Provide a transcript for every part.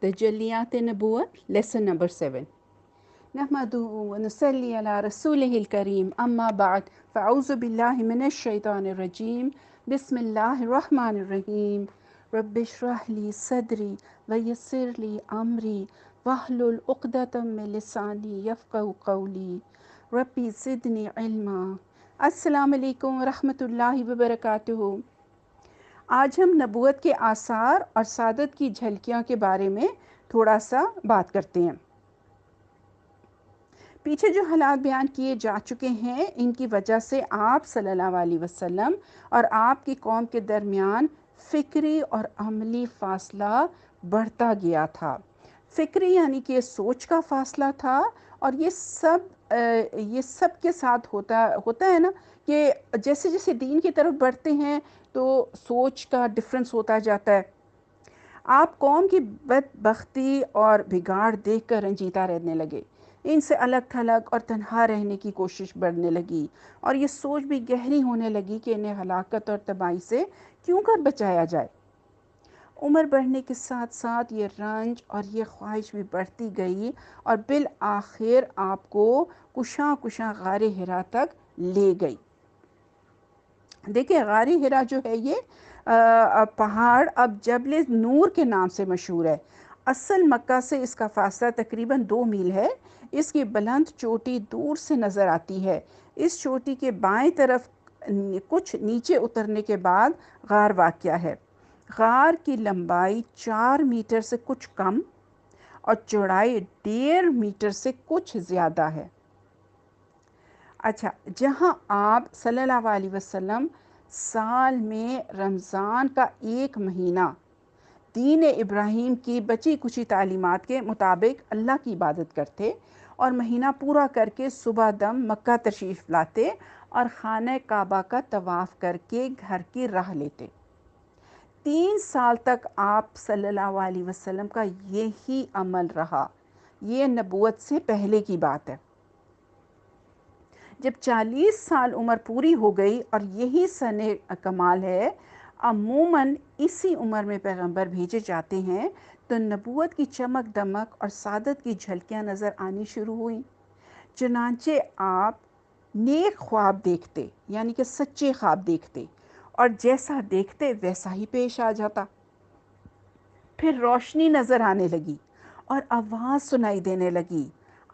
تجلیات نبوت lesson number 7 نحمده ونصلي على رسوله الكريم اما بعد فاعوذ بالله من الشيطان الرجيم بسم الله الرحمن الرحيم رب اشرح لي صدري ويسر لي امري واحلل عقدة من لساني يفقهوا قولي ربي زدني علما۔ السلام علیکم ورحمۃ اللہ وبرکاتہ۔ آج ہم نبوت کے آثار اور سعادت کی جھلکیاں کے بارے میں تھوڑا سا بات کرتے ہیں۔ پیچھے جو حالات بیان کیے جا چکے ہیں ان کی وجہ سے آپ صلی اللہ علیہ وسلم اور آپ کی قوم کے درمیان فکری اور عملی فاصلہ بڑھتا گیا تھا۔ فکری یعنی کہ سوچ کا فاصلہ تھا، اور یہ سب کے ساتھ ہوتا ہے نا کہ جیسے جیسے دین کی طرف بڑھتے ہیں تو سوچ کا ڈفرنس ہوتا جاتا ہے۔ آپ قوم کی بدبختی اور بگاڑ دیکھ کر رنجیدہ رہنے لگے، ان سے الگ تھلگ اور تنہا رہنے کی کوشش بڑھنے لگی، اور یہ سوچ بھی گہری ہونے لگی کہ انہیں ہلاکت اور تباہی سے کیوں کر بچایا جائے۔ عمر بڑھنے کے ساتھ ساتھ یہ رنج اور یہ خواہش بھی بڑھتی گئی، اور بالآخر آپ کو کشاں کشاں غار حرا تک لے گئی۔ دیکھیں، غار حرا جو ہے یہ پہاڑ اب جبل نور کے نام سے مشہور ہے۔ اصل مکہ سے اس کا فاصلہ تقریباً 2 میل ہے۔ اس کی بلند چوٹی دور سے نظر آتی ہے۔ اس چوٹی کے بائیں طرف کچھ نیچے اترنے کے بعد غار واقع ہے۔ غار کی لمبائی 4 میٹر سے کچھ کم اور چوڑائی 1.5 میٹر سے کچھ زیادہ ہے۔ اچھا، جہاں آپ صلی اللہ علیہ وسلم سال میں رمضان کا 1 مہینہ دین ابراہیم کی بچی کچی تعلیمات کے مطابق اللہ کی عبادت کرتے اور مہینہ پورا کر کے صبح دم مکہ تشریف لاتے اور خانہ کعبہ کا طواف کر کے گھر کی راہ لیتے۔ 3 سال تک آپ صلی اللہ علیہ وسلم کا یہی عمل رہا۔ یہ نبوت سے پہلے کی بات ہے۔ جب 40 سال عمر پوری ہو گئی اور یہی سن کمال ہے، عموماً اسی عمر میں پیغمبر بھیجے جاتے ہیں، تو نبوت کی چمک دمک اور سعادت کی جھلکیاں نظر آنی شروع ہوئیں۔ چنانچہ آپ نیک خواب دیکھتے، یعنی کہ سچے خواب دیکھتے، اور جیسا دیکھتے ویسا ہی پیش آ جاتا۔ پھر روشنی نظر آنے لگی اور آواز سنائی دینے لگی۔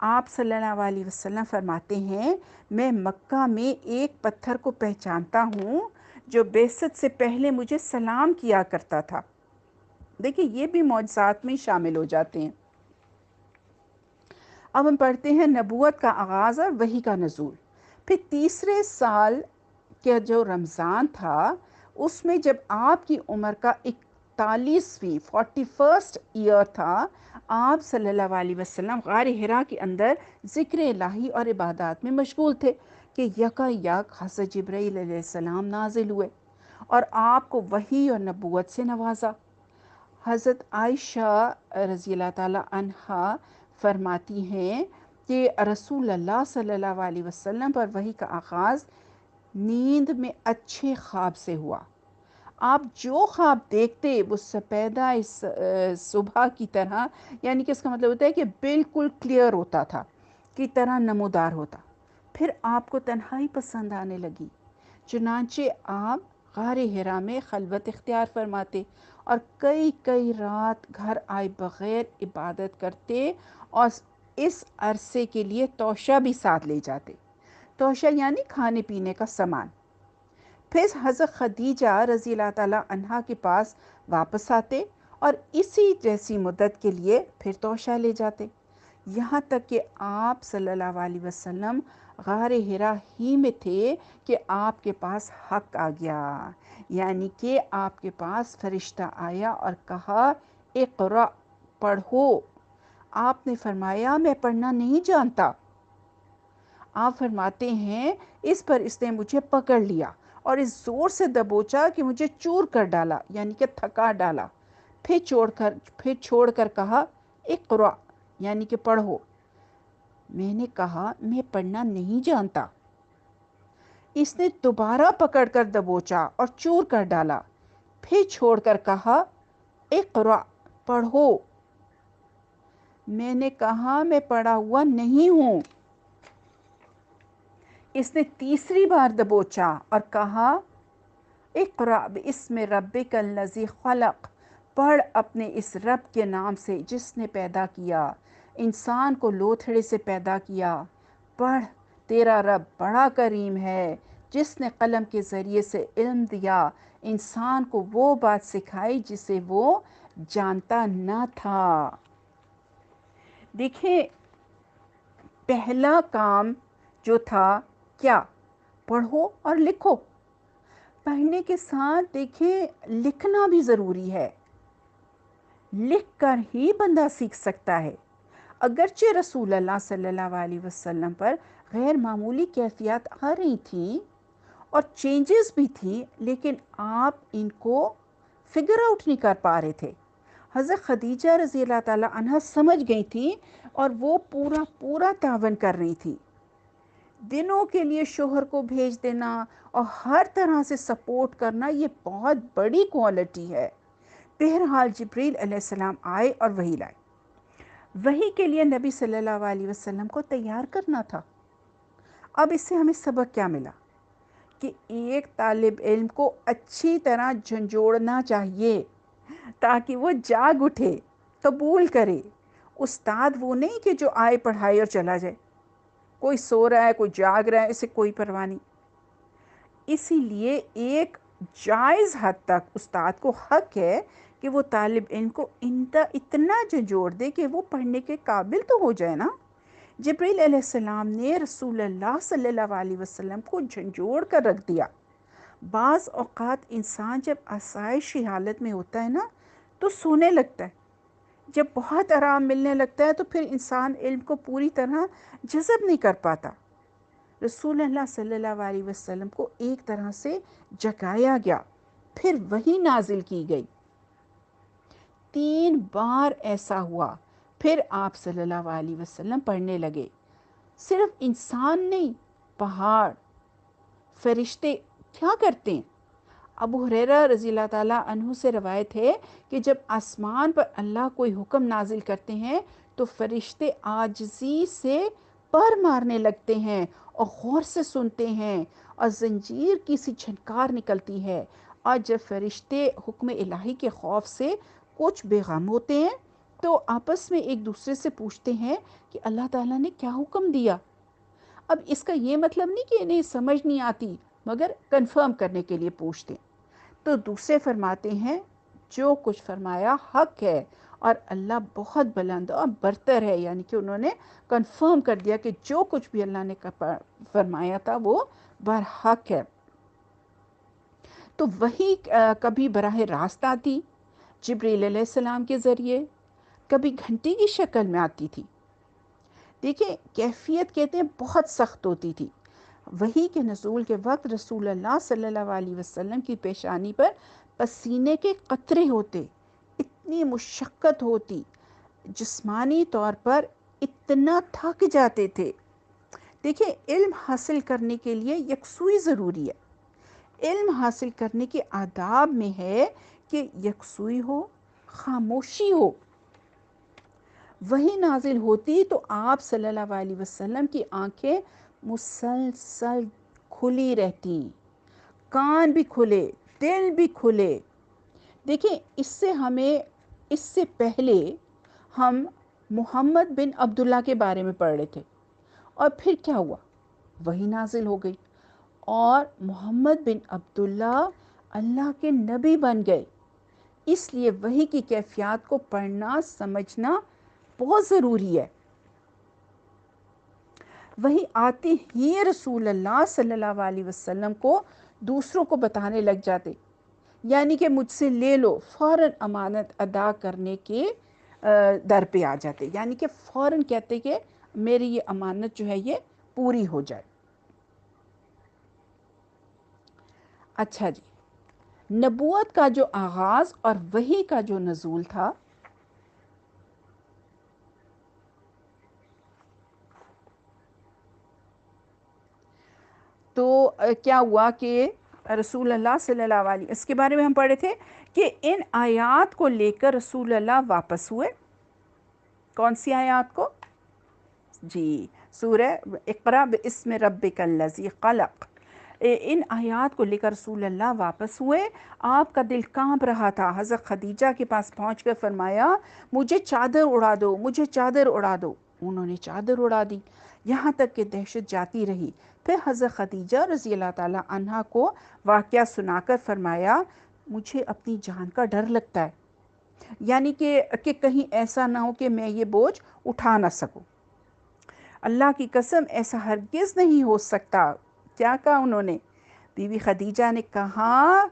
آپ صلی اللہ علیہ وسلم فرماتے ہیں، میں مکہ میں ایک پتھر کو پہچانتا ہوں جو بعثت سے پہلے مجھے سلام کیا کرتا تھا۔ دیکھیں، یہ بھی معجزات میں شامل ہو جاتے ہیں۔ اب ہم پڑھتے ہیں نبوت کا آغاز اور وحی کا نزول۔ پھر تیسرے سال کے جو رمضان تھا، اس میں جب آپ کی عمر کا 41واں ایئر تھا، آپ صلی اللہ علیہ وسلم غار حرا کے اندر ذکر الہی اور عبادات میں مشغول تھے کہ یکا یک حضرت جبرائیل علیہ السلام نازل ہوئے اور آپ کو وحی اور نبوت سے نوازا۔ حضرت عائشہ رضی اللہ تعالی عنہا فرماتی ہیں کہ رسول اللہ صلی اللہ علیہ وسلم پر وحی کا آغاز نیند میں اچھے خواب سے ہوا۔ آپ جو خواب دیکھتے وہ سپیدہ صبح کی طرح، یعنی کہ اس کا مطلب ہوتا ہے کہ بالکل کلیئر ہوتا تھا، کی طرح نمودار ہوتا۔ پھر آپ کو تنہائی پسند آنے لگی، چنانچہ آپ غار حرا میں خلوت اختیار فرماتے اور کئی رات گھر آئے بغیر عبادت کرتے، اور اس عرصے کے لیے توشہ بھی ساتھ لے جاتے۔ توشہ یعنی کھانے پینے کا سامان۔ پھر حضرت خدیجہ رضی اللہ تعالیٰ عنہا کے پاس واپس آتے اور اسی جیسی مدت کے لیے پھر توشہ لے جاتے، یہاں تک کہ آپ صلی اللہ علیہ وسلم غار حرا ہی میں تھے کہ آپ کے پاس حق آ گیا، یعنی کہ آپ کے پاس فرشتہ آیا اور کہا، اقرأ، پڑھو۔ آپ نے فرمایا، میں پڑھنا نہیں جانتا۔ آپ فرماتے ہیں، اس پر اس نے مجھے پکڑ لیا اور اس زور سے دبوچا کہ مجھے چور کر ڈالا، یعنی کہ تھکا ڈالا۔ پھر چھوڑ کر کہا، اقرأ، یعنی کہ پڑھو۔ میں نے کہا، میں پڑھنا نہیں جانتا۔ اس نے دوبارہ پکڑ کر دبوچا اور چور کر ڈالا۔ پھر چھوڑ کر کہا، اقرأ، پڑھو۔ میں نے کہا میں پڑا ہوا نہیں ہوں۔ اس نے تیسری بار دبوچا اور کہا اقرأ باسم ربک الذی خلق، پڑھ اپنے اس رب کے نام سے جس نے پیدا کیا، انسان کو لوتھڑے سے پیدا کیا۔ پڑھ، تیرا رب بڑا کریم ہے جس نے قلم کے ذریعے سے علم دیا، انسان کو وہ بات سکھائی جسے وہ جانتا نہ تھا۔ دیکھیں، پہلا کام جو تھا کیا؟ پڑھو اور لکھو۔ پڑھنے کے ساتھ دیکھیں لکھنا بھی ضروری ہے، لکھ کر ہی بندہ سیکھ سکتا ہے۔ اگرچہ رسول اللہ صلی اللہ علیہ وسلم پر غیر معمولی کیفیات آ رہی تھیں اور چینجز بھی تھی، لیکن آپ ان کو فگر آؤٹ نہیں کر پا رہے تھے۔ حضرت خدیجہ رضی اللہ تعالیٰ عنہ سمجھ گئی تھیں اور وہ پورا تعاون کر رہی تھی۔ دنوں کے لیے شوہر کو بھیج دینا اور ہر طرح سے سپورٹ کرنا، یہ بہت بڑی کوالٹی ہے۔ بہرحال جبریل علیہ السلام آئے اور وحی لائے۔ وحی کے لیے نبی صلی اللہ علیہ وسلم کو تیار کرنا تھا۔ اب اس سے ہمیں سبق کیا ملا؟ کہ ایک طالب علم کو اچھی طرح جھنجھوڑنا چاہیے تاکہ وہ جاگ اٹھے، قبول کرے۔ استاد وہ نہیں کہ جو آئے پڑھائے اور چلا جائے، کوئی سو رہا ہے کوئی جاگ رہا ہے، اسے کوئی پرواہ نہیں۔ اسی لیے ایک جائز حد تک استاد کو حق ہے کہ وہ طالب علم کو اتنا جھنجھوڑ دے کہ وہ پڑھنے کے قابل تو ہو جائے نا۔ جبریل علیہ السلام نے رسول اللہ صلی اللہ علیہ وسلم کو جھنجھوڑ کر رکھ دیا۔ بعض اوقات انسان جب آسائشی حالت میں ہوتا ہے نا تو سونے لگتا ہے، جب بہت آرام ملنے لگتا ہے تو پھر انسان علم کو پوری طرح جذب نہیں کر پاتا۔ رسول اللہ صلی اللہ علیہ وسلم کو ایک طرح سے جگایا گیا، پھر وہی نازل کی گئی۔ 3 بار ایسا ہوا، پھر آپ صلی اللہ علیہ وسلم پڑھنے لگے۔ صرف انسان نہیں، پہاڑ، فرشتے کیا کرتے ہیں؟ ابو ہریرہ رضی اللہ تعالیٰ عنہ سے روایت ہے کہ جب آسمان پر اللہ کوئی حکم نازل کرتے ہیں تو فرشتے عاجزی سے پر مارنے لگتے ہیں اور غور سے سنتے ہیں، اور زنجیر کی سی جھنکار نکلتی ہے، اور جب فرشتے حکم الہی کے خوف سے کچھ بے غم ہوتے ہیں تو آپس میں ایک دوسرے سے پوچھتے ہیں کہ اللہ تعالیٰ نے کیا حکم دیا۔ اب اس کا یہ مطلب نہیں کہ انہیں سمجھ نہیں آتی، مگر کنفرم کرنے کے لیے پوچھتے ہیں۔ تو دوسرے فرماتے ہیں جو کچھ فرمایا حق ہے اور اللہ بہت بلند اور برتر ہے، یعنی کہ انہوں نے کنفرم کر دیا کہ جو کچھ بھی اللہ نے فرمایا تھا وہ برحق ہے۔ تو وہی کبھی براہ راست آتی جبریل علیہ السلام کے ذریعے، کبھی گھنٹی کی شکل میں آتی تھی۔ دیکھیں کیفیت کہتے ہیں بہت سخت ہوتی تھی۔ وحی کے نزول کے وقت رسول اللہ صلی اللہ علیہ وسلم کی پیشانی پر پسینے کے قطرے ہوتے، اتنی مشقت ہوتی، جسمانی طور پر اتنا تھک جاتے تھے۔ دیکھیں علم حاصل کرنے کے لیے یکسوئی ضروری ہے۔ علم حاصل کرنے کے آداب میں ہے کہ یکسوئی ہو، خاموشی ہو۔ وہی نازل ہوتی تو آپ صلی اللہ علیہ وسلم کی آنکھیں مسلسل کھلی رہتی، کان بھی کھلے، دل بھی کھلے۔ دیکھیں اس سے پہلے ہم محمد بن عبداللہ کے بارے میں پڑھ رہے تھے، اور پھر کیا ہوا؟ وہی نازل ہو گئی اور محمد بن عبداللہ اللہ کے نبی بن گئے۔ اس لیے وحی کی کیفیات کو پڑھنا سمجھنا بہت ضروری ہے۔ وہی آتے ہی رسول اللہ صلی اللہ علیہ وسلم کو دوسروں کو بتانے لگ جاتے، یعنی کہ مجھ سے لے لو، فوراً امانت ادا کرنے کے در پہ آ جاتے، یعنی کہ فوراً کہتے کہ میری یہ امانت جو ہے یہ پوری ہو جائے۔ اچھا جی، نبوت کا جو آغاز اور وحی کا جو نزول تھا، تو کیا ہوا کہ رسول اللہ صلی اللہ علیہ، اس کے بارے میں ہم پڑھے تھے کہ ان آیات کو لے کر رسول اللہ واپس ہوئے، کون سی آیات کو؟ جی سورہ اقرا باسم ربک الذی خلق، ان آیات کو لے کر رسول اللہ واپس ہوئے. آپ کا دل کانپ رہا تھا. حضرت خدیجہ کے پاس پہنچ کر فرمایا مجھے چادر اڑا دو، مجھے چادر اڑا دو. انہوں نے چادر اڑا دی یہاں تک کہ دہشت جاتی رہی. پھر حضرت خدیجہ رضی اللہ تعالی عنہا کو واقعہ سنا کر فرمایا مجھے اپنی جان کا ڈر لگتا ہے، یعنی کہ کہیں ایسا نہ ہو کہ میں یہ بوجھ اٹھا نہ سکوں. اللہ کی قسم ایسا ہرگز نہیں ہو سکتا. کیا کہا انہوں نے؟ بی بی خدیجہ نے کہا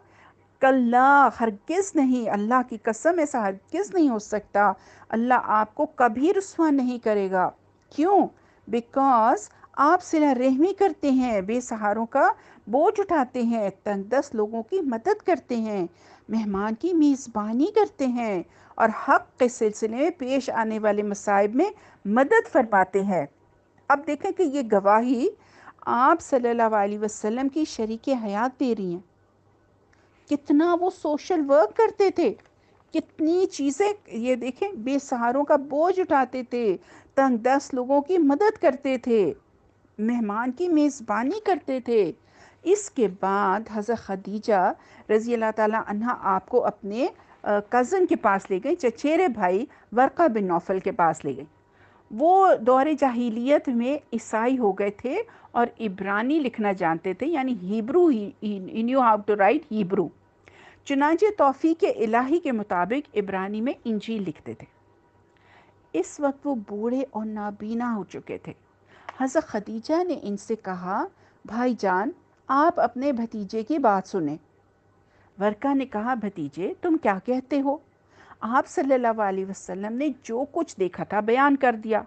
کلا، ہرگز نہیں، اللہ کی قسم ایسا ہرگز نہیں ہو سکتا. اللہ آپ کو کبھی رسوا نہیں کرے گا. کیوں؟ بیکاز آپ صلہ رحمی کرتے ہیں، بے سہاروں کا بوجھ اٹھاتے ہیں، تنگ دست لوگوں کی مدد کرتے ہیں، مہمان کی میزبانی کرتے ہیں، اور حق کے سلسلے میں پیش آنے والے مصائب میں مدد فرماتے ہیں. اب دیکھیں کہ یہ گواہی آپ صلی اللہ علیہ وسلم کی شریک حیات دے رہی ہیں. کتنا وہ سوشل ورک کرتے تھے، کتنی چیزیں، یہ دیکھیں بے سہاروں کا بوجھ اٹھاتے تھے، تنگ دست لوگوں کی مدد کرتے تھے، مہمان کی میزبانی کرتے تھے. اس کے بعد حضرت خدیجہ رضی اللہ تعالی عنہا آپ کو اپنے کزن کے پاس لے گئی، چچیرے بھائی ورقہ بن نوفل کے پاس لے گئی. وہ دور جاہلیت میں عیسائی ہو گئے تھے اور عبرانی لکھنا جانتے تھے، یعنی Hebrew, he knew how to write Hebrew. چنانچہ توفیق الہی کے مطابق عبرانی میں انجیل لکھتے تھے. اس وقت وہ بوڑھے اور نابینا ہو چکے تھے. حضرت خدیجہ نے ان سے کہا بھائی جان آپ اپنے بھتیجے کی بات سنیں. ورقہ نے کہا بھتیجے تم کیا کہتے ہو؟ آپ صلی اللہ علیہ وسلم نے جو کچھ دیکھا تھا بیان کر دیا.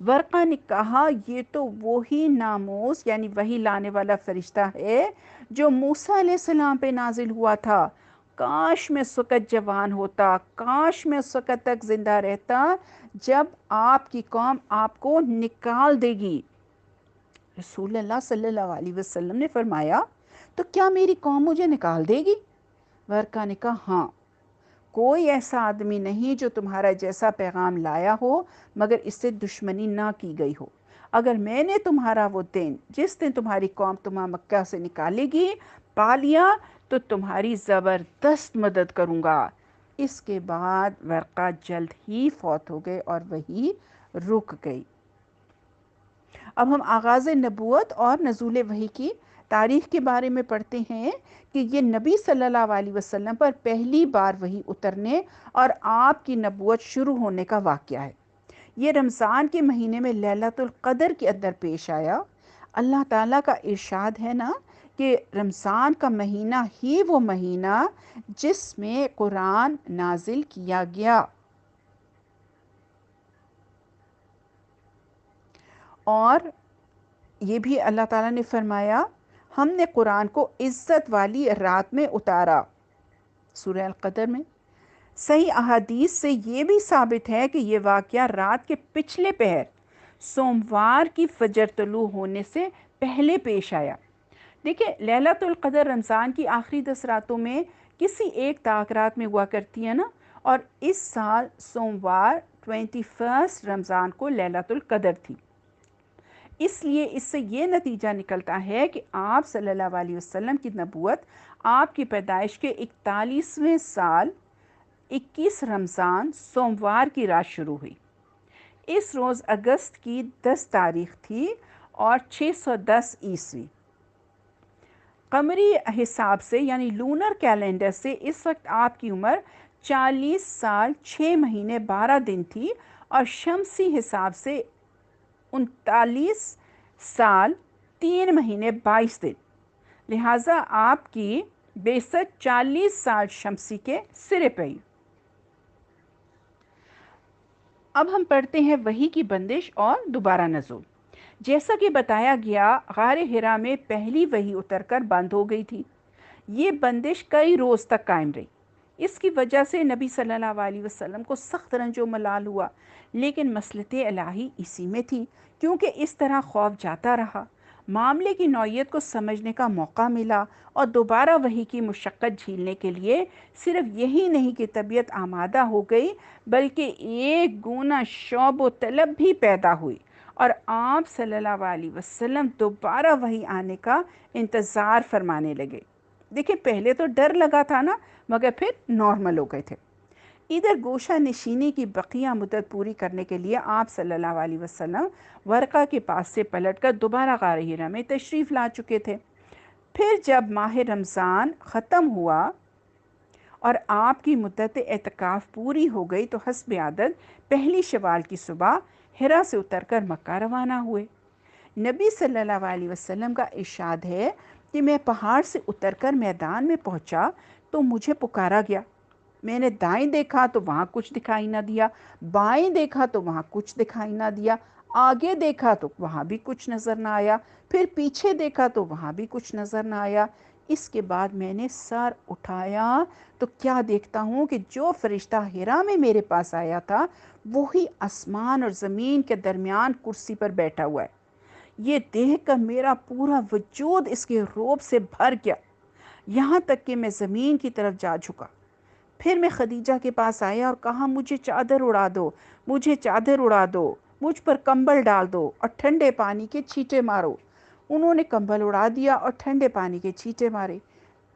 ورقہ نے کہا یہ تو وہی ناموس یعنی وہی لانے والا فرشتہ ہے جو موسیٰ علیہ السلام پہ نازل ہوا تھا. کاش میں اس وقت جوان ہوتا، کاش میں اس وقت تک زندہ رہتا جب آپ کی قوم آپ کو نکال دے گی. رسول اللہ صلی اللہ علیہ وسلم نے فرمایا تو کیا میری قوم مجھے نکال دے گی؟ ورقہ نے کہا ہاں، کوئی ایسا آدمی نہیں جو تمہارا جیسا پیغام لایا ہو مگر اس سے دشمنی نہ کی گئی ہو. اگر میں نے تمہارا وہ دن جس دن تمہاری قوم تمہیں مکہ سے نکالے گی پا لیا تو تمہاری زبردست مدد کروں گا. اس کے بعد ورقہ جلد ہی فوت ہو گئے اور وہی رک گئی. اب ہم آغاز نبوت اور نزول وحی کی تاریخ کے بارے میں پڑھتے ہیں کہ یہ نبی صلی اللہ علیہ وسلم پر پہلی بار وحی اترنے اور آپ کی نبوت شروع ہونے کا واقعہ ہے. یہ رمضان کے مہینے میں لیلۃ القدر کے اندر پیش آیا. اللہ تعالیٰ کا ارشاد ہے نا کہ رمضان کا مہینہ ہی وہ مہینہ جس میں قرآن نازل کیا گیا. اور یہ بھی اللہ تعالیٰ نے فرمایا ہم نے قرآن کو عزت والی رات میں اتارا سورہ القدر میں. صحیح احادیث سے یہ بھی ثابت ہے کہ یہ واقعہ رات کے پچھلے پہر سوموار کی فجر طلوع ہونے سے پہلے پیش آیا. دیکھیں لیلۃ القدر رمضان کی آخری 10 راتوں میں کسی ایک طاق رات میں ہوا کرتی ہے نا، اور اس سال سوموار 21 رمضان کو لیلۃ القدر تھی. اس لیے اس سے یہ نتیجہ نکلتا ہے کہ آپ صلی اللہ علیہ وسلم کی نبوت آپ کی پیدائش کے 41ویں سال 21 رمضان سوموار کی رات شروع ہوئی. اس روز اگست کی 10 تاریخ تھی اور 610 عیسوی. قمری حساب سے یعنی لونر کیلنڈر سے اس وقت آپ کی عمر 40 سال 6 مہینے 12 دن تھی اور شمسی حساب سے 39 سال 3 مہینے 22 دن. لہٰذا آپ کی بیست 40 سال شمسی کے سرے پہ. اب ہم پڑھتے ہیں وحی کی بندش اور دوبارہ نزول. جیسا کہ بتایا گیا غار حرا میں پہلی وحی اتر کر بند ہو گئی تھی. یہ بندش کئی روز تک قائم رہی. اس کی وجہ سے نبی صلی اللہ علیہ وسلم کو سخت رنج و ملال ہوا، لیکن مصلحت الہی اسی میں تھی کیونکہ اس طرح خوف جاتا رہا. معاملے کی نوعیت کو سمجھنے کا موقع ملا اور دوبارہ وحی کی مشقت جھیلنے کے لیے صرف یہی نہیں کہ طبیعت آمادہ ہو گئی بلکہ ایک گونا شوق و طلب بھی پیدا ہوئی اور آپ صلی اللہ علیہ وسلم دوبارہ وحی آنے کا انتظار فرمانے لگے۔ دیکھیں پہلے تو ڈر لگا تھا نا، مگر پھر نارمل ہو گئے تھے۔ ادھر گوشہ نشینی کی بقیہ مدت پوری کرنے کے لیے آپ صلی اللہ علیہ وسلم ورقہ کے پاس سے پلٹ کر دوبارہ غار ہرا میں تشریف لا چکے تھے۔ پھر جب ماہ رمضان ختم ہوا اور آپ کی مدت اعتکاف پوری ہو گئی تو حسب عادت پہلی شوال کی صبح ہرا سے اتر کر مکہ روانہ ہوئے۔ نبی صلی اللہ علیہ وسلم کا ارشاد ہے کہ میں پہاڑ سے اتر کر میدان میں پہنچا تو مجھے پکارا گیا۔ میں نے دائیں دیکھا تو وہاں کچھ دکھائی نہ دیا، بائیں دیکھا تو وہاں کچھ دکھائی نہ دیا، آگے دیکھا تو وہاں بھی کچھ نظر نہ آیا، پھر پیچھے دیکھا تو وہاں بھی کچھ نظر نہ آیا۔ اس کے بعد میں نے سر اٹھایا تو کیا دیکھتا ہوں کہ جو فرشتہ ہرا میں میرے پاس آیا تھا وہی آسمان اور زمین کے درمیان کرسی پر بیٹھا ہوا ہے۔ یہ دیکھ کر میرا پورا وجود اس کے رعب سے بھر گیا، یہاں تک کہ میں زمین کی طرف جا جھکا۔ پھر میں خدیجہ کے پاس آیا اور کہا مجھے چادر اڑا دو، مجھے چادر اڑا دو، مجھ پر کمبل ڈال دو اور ٹھنڈے پانی کے چھینٹے مارو۔ انہوں نے کمبل اڑا دیا اور ٹھنڈے پانی کے چھینٹے مارے۔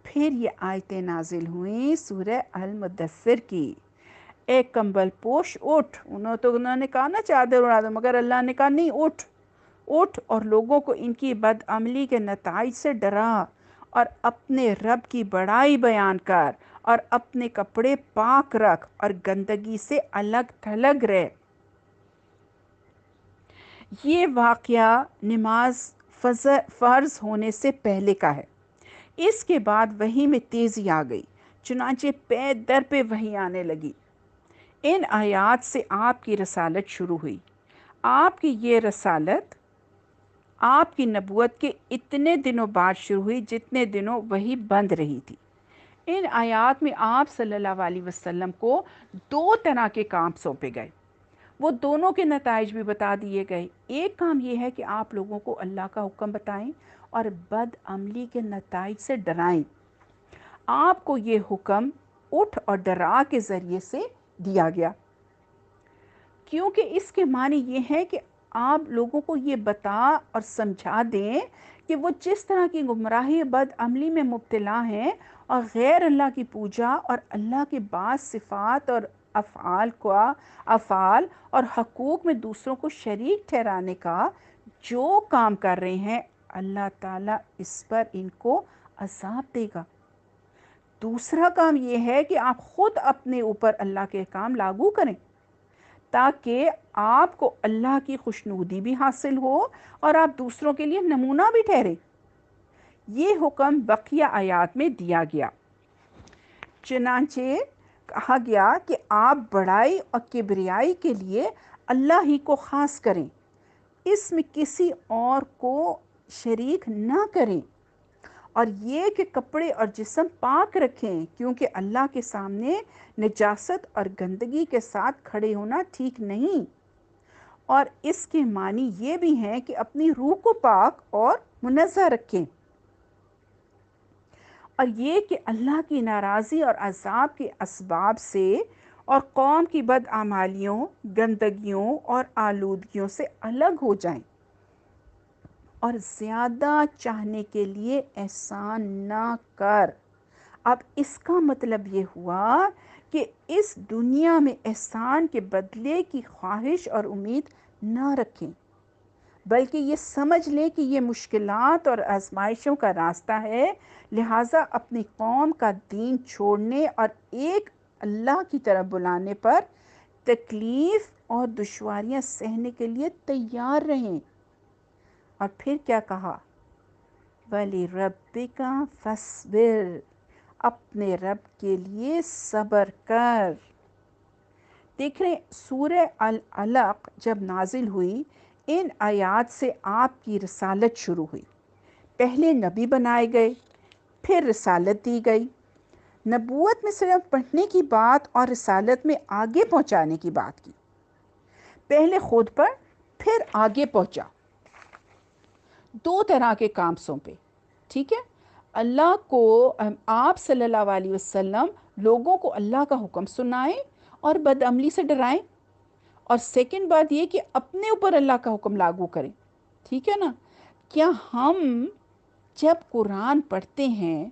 پھر یہ آیتیں نازل ہوئیں سورہ المدثر کی، اے کمبل پوش اٹھ۔ انہوں نے کہا نا چادر اڑا دو، مگر اللہ نے کہا نہیں، اٹھ اٹھ اور لوگوں کو ان کی بدعملی کے نتائج سے ڈرا اور اپنے رب کی بڑائی بیان کر اور اپنے کپڑے پاک رکھ اور گندگی سے الگ تھلگ رہ۔ یہ واقعہ نماز فرض ہونے سے پہلے کا ہے۔ اس کے بعد وحی میں تیزی آ گئی، چنانچہ پے در پہ وحی آنے لگی۔ ان آیات سے آپ کی رسالت شروع ہوئی۔ آپ کی یہ رسالت آپ کی نبوت کے اتنے دنوں بعد شروع ہوئی جتنے دنوں وحی بند رہی تھی۔ ان آیات میں آپ صلی اللہ علیہ وسلم کو دو طرح کے کام سونپے گئے، وہ دونوں کے نتائج بھی بتا دیے گئے۔ ایک کام یہ ہے کہ آپ لوگوں کو اللہ کا حکم بتائیں اور بد عملی کے نتائج سے ڈرائیں۔ آپ کو یہ حکم اٹھ اور ڈرا کے ذریعے سے دیا گیا، کیونکہ اس کے معنی یہ ہے کہ آپ لوگوں کو یہ بتا اور سمجھا دیں کہ وہ جس طرح کی گمراہی بد عملی میں مبتلا ہیں اور غیر اللہ کی پوجا اور اللہ کے بعض صفات اور افعال اور حقوق میں دوسروں کو شریک ٹھہرانے کا جو کام کر رہے ہیں، اللہ تعالیٰ اس پر ان کو عذاب دے گا۔ دوسرا کام یہ ہے کہ آپ خود اپنے اوپر اللہ کے احکام لاگو کریں تاکہ آپ کو اللہ کی خوشنودی بھی حاصل ہو اور آپ دوسروں کے لیے نمونہ بھی ٹھہریں۔ یہ حکم بقیہ آیات میں دیا گیا، چنانچہ کہا گیا کہ آپ بڑائی اور کبریائی کے لیے اللہ ہی کو خاص کریں، اس میں کسی اور کو شریک نہ کریں، اور یہ کہ کپڑے اور جسم پاک رکھیں، کیونکہ اللہ کے سامنے نجاست اور گندگی کے ساتھ کھڑے ہونا ٹھیک نہیں۔ اور اس کے معنی یہ بھی ہیں کہ اپنی روح کو پاک اور منزہ رکھیں، اور یہ کہ اللہ کی ناراضی اور عذاب کے اسباب سے اور قوم کی بدعمالیوں، گندگیوں اور آلودگیوں سے الگ ہو جائیں، اور زیادہ چاہنے کے لیے احسان نہ کر۔ اب اس کا مطلب یہ ہوا کہ اس دنیا میں احسان کے بدلے کی خواہش اور امید نہ رکھیں، بلکہ یہ سمجھ لیں کہ یہ مشکلات اور آزمائشوں کا راستہ ہے، لہٰذا اپنی قوم کا دین چھوڑنے اور ایک اللہ کی طرف بلانے پر تکلیف اور دشواریاں سہنے کے لیے تیار رہیں۔ اور پھر کیا کہا؟ وَلِرَبِّكَ فَاصْبِرْ، اپنے رب کے لیے صبر کر۔ دیکھ رہے سورہ العلق جب نازل ہوئی، ان آیات سے آپ کی رسالت شروع ہوئی۔ پہلے نبی بنائے گئے، پھر رسالت دی گئی۔ نبوت میں صرف پڑھنے کی بات اور رسالت میں آگے پہنچانے کی بات کی۔ پہلے خود پڑھ، پھر آگے پہنچا۔ دو طرح کے کاموں پہ، ٹھیک ہے؟ اللہ کو، آپ صلی اللہ علیہ وسلم لوگوں کو اللہ کا حکم سنائیں اور بدعملی سے ڈرائیں، اور سیکنڈ بات یہ کہ اپنے اوپر اللہ کا حکم لاگو کریں، ٹھیک ہے نا؟ کیا ہم جب قرآن پڑھتے ہیں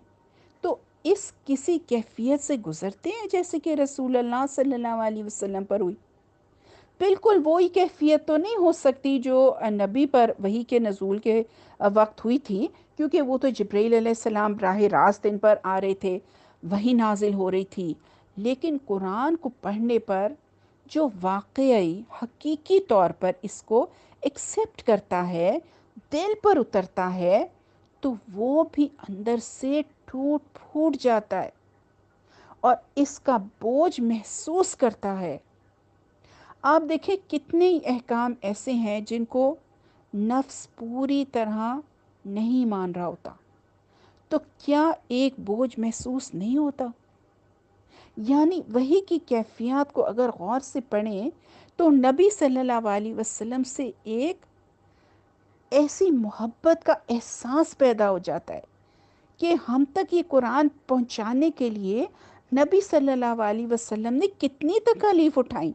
تو اس کسی کیفیت سے گزرتے ہیں جیسے کہ رسول اللہ صلی اللہ علیہ وسلم پر ہوئی؟ بالکل وہی کیفیت تو نہیں ہو سکتی جو نبی پر وحی کے نزول کے وقت ہوئی تھی، کیونکہ وہ تو جبرائیل علیہ السلام براہ راست ان پر آ رہے تھے، وحی نازل ہو رہی تھی، لیکن قرآن کو پڑھنے پر جو واقعی حقیقی طور پر اس کو ایکسیپٹ کرتا ہے، دل پر اترتا ہے، تو وہ بھی اندر سے ٹوٹ پھوٹ جاتا ہے اور اس کا بوجھ محسوس کرتا ہے۔ آپ دیکھیں کتنے ہی احکام ایسے ہیں جن کو نفس پوری طرح نہیں مان رہا ہوتا، تو کیا ایک بوجھ محسوس نہیں ہوتا؟ یعنی وحی کی کیفیات کو اگر غور سے پڑھیں تو نبی صلی اللہ علیہ وسلم سے ایک ایسی محبت کا احساس پیدا ہو جاتا ہے کہ ہم تک یہ قرآن پہنچانے کے لیے نبی صلی اللہ علیہ وسلم نے کتنی تکالیف اٹھائیں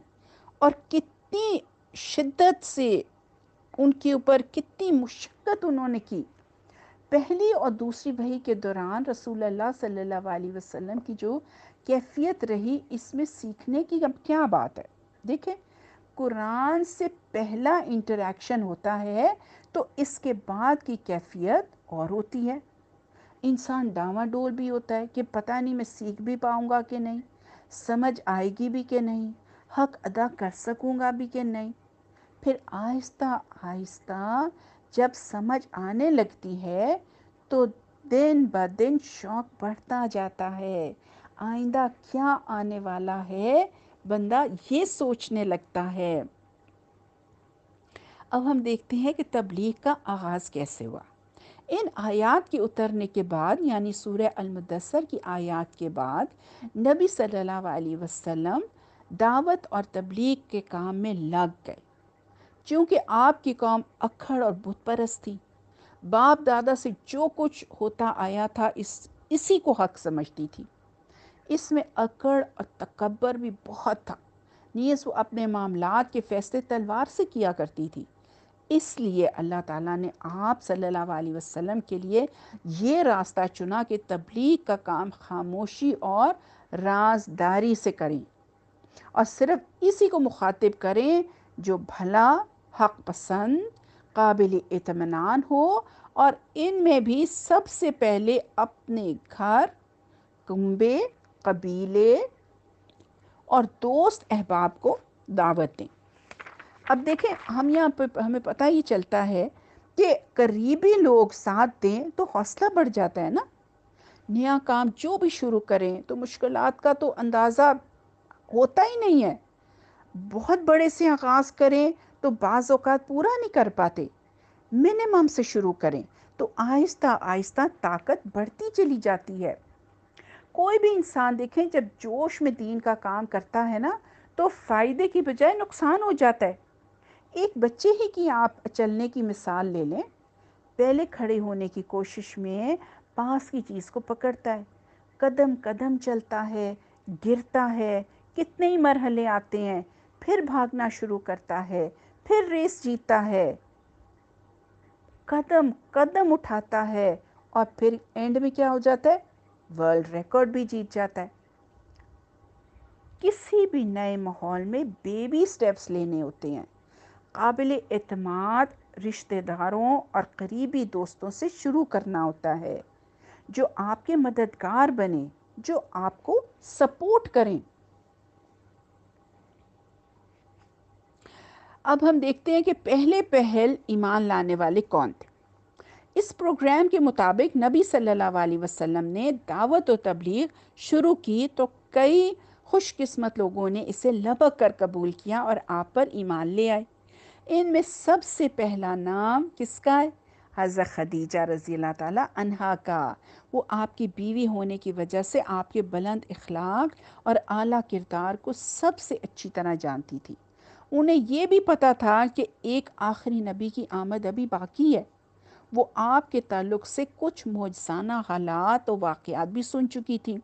اور کتنی شدت سے ان کے اوپر کتنی مشقت انہوں نے کی۔ پہلی اور دوسری وحی کے دوران رسول اللہ صلی اللہ علیہ وسلم کی جو کیفیت رہی، اس میں سیکھنے کی اب کیا بات ہے؟ دیکھیں، قرآن سے پہلا انٹریکشن ہوتا ہے تو اس کے بعد کی کیفیت اور ہوتی ہے۔ انسان ڈاواں ڈول بھی ہوتا ہے کہ پتہ نہیں میں سیکھ بھی پاؤں گا کہ نہیں، سمجھ آئے گی بھی کہ نہیں، حق ادا کر سکوں گا بھی کہ نہیں۔ پھر آہستہ آہستہ جب سمجھ آنے لگتی ہے تو دن بدن شوق بڑھتا جاتا ہے، آئندہ کیا آنے والا ہے بندہ یہ سوچنے لگتا ہے۔ اب ہم دیکھتے ہیں کہ تبلیغ کا آغاز کیسے ہوا۔ ان آیات کے اترنے کے بعد، یعنی سورہ المدثر کی آیات کے بعد، نبی صلی اللہ علیہ وسلم دعوت اور تبلیغ کے کام میں لگ گئے، چونکہ آپ کی قوم اکھڑ اور بت پرست تھی، باپ دادا سے جو کچھ ہوتا آیا تھا اسی کو حق سمجھتی تھی، اس میں اکڑ اور تکبر بھی بہت تھا، نیز وہ اپنے معاملات کے فیصلے تلوار سے کیا کرتی تھی۔ اس لیے اللہ تعالیٰ نے آپ صلی اللہ علیہ وسلم کے لیے یہ راستہ چنا کہ تبلیغ کا کام خاموشی اور رازداری سے کریں، اور صرف اسی کو مخاطب کریں جو بھلا، حق پسند، قابل اطمینان ہو، اور ان میں بھی سب سے پہلے اپنے گھر، کنبے، قبیلے اور دوست احباب کو دعوت دیں۔ اب دیکھیں، ہم یہاں پہ ہمیں پتہ ہی چلتا ہے کہ قریبی لوگ ساتھ دیں تو حوصلہ بڑھ جاتا ہے نا۔ نیا کام جو بھی شروع کریں تو مشکلات کا تو اندازہ ہوتا ہی نہیں ہے، بہت بڑے سے آغاز کریں تو بعض اوقات پورا نہیں کر پاتے، منیمم سے شروع کریں تو آہستہ آہستہ طاقت بڑھتی چلی جاتی ہے۔ کوئی بھی انسان دیکھیں جب جوش میں دین کا کام کرتا ہے نا تو فائدے کی بجائے نقصان ہو جاتا ہے۔ ایک بچے ہی کی آپ چلنے کی مثال لے لیں، پہلے کھڑے ہونے کی کوشش میں پاس کی چیز کو پکڑتا ہے، قدم قدم چلتا ہے، گرتا ہے، کتنے ہی مرحلے آتے ہیں، پھر بھاگنا شروع کرتا ہے، پھر ریس جیتا ہے، قدم قدم اٹھاتا ہے، اور پھر اینڈ میں کیا ہو جاتا ہے؟ ورلڈ ریکارڈ بھی جیت جاتا ہے۔ کسی بھی نئے ماحول میں بیبی سٹیپس لینے ہوتے ہیں، قابل اعتماد رشتہ داروں اور قریبی دوستوں سے شروع کرنا ہوتا ہے جو آپ کے مددگار بنیں، جو آپ کو سپورٹ کریں۔ اب ہم دیکھتے ہیں کہ پہل ایمان لانے والے کون تھے۔ اس پروگرام کے مطابق نبی صلی اللہ علیہ وسلم نے دعوت و تبلیغ شروع کی تو کئی خوش قسمت لوگوں نے اسے لبک کر قبول کیا اور آپ پر ایمان لے آئے۔ ان میں سب سے پہلا نام کس کا ہے؟ حضرت خدیجہ رضی اللہ تعالیٰ عنہا کا۔ وہ آپ کی بیوی ہونے کی وجہ سے آپ کے بلند اخلاق اور اعلیٰ کردار کو سب سے اچھی طرح جانتی تھی۔ انہیں یہ بھی پتہ تھا کہ ایک آخری نبی کی آمد ابھی باقی ہے، وہ آپ کے تعلق سے کچھ معجزانہ حالات و واقعات بھی سن چکی تھی،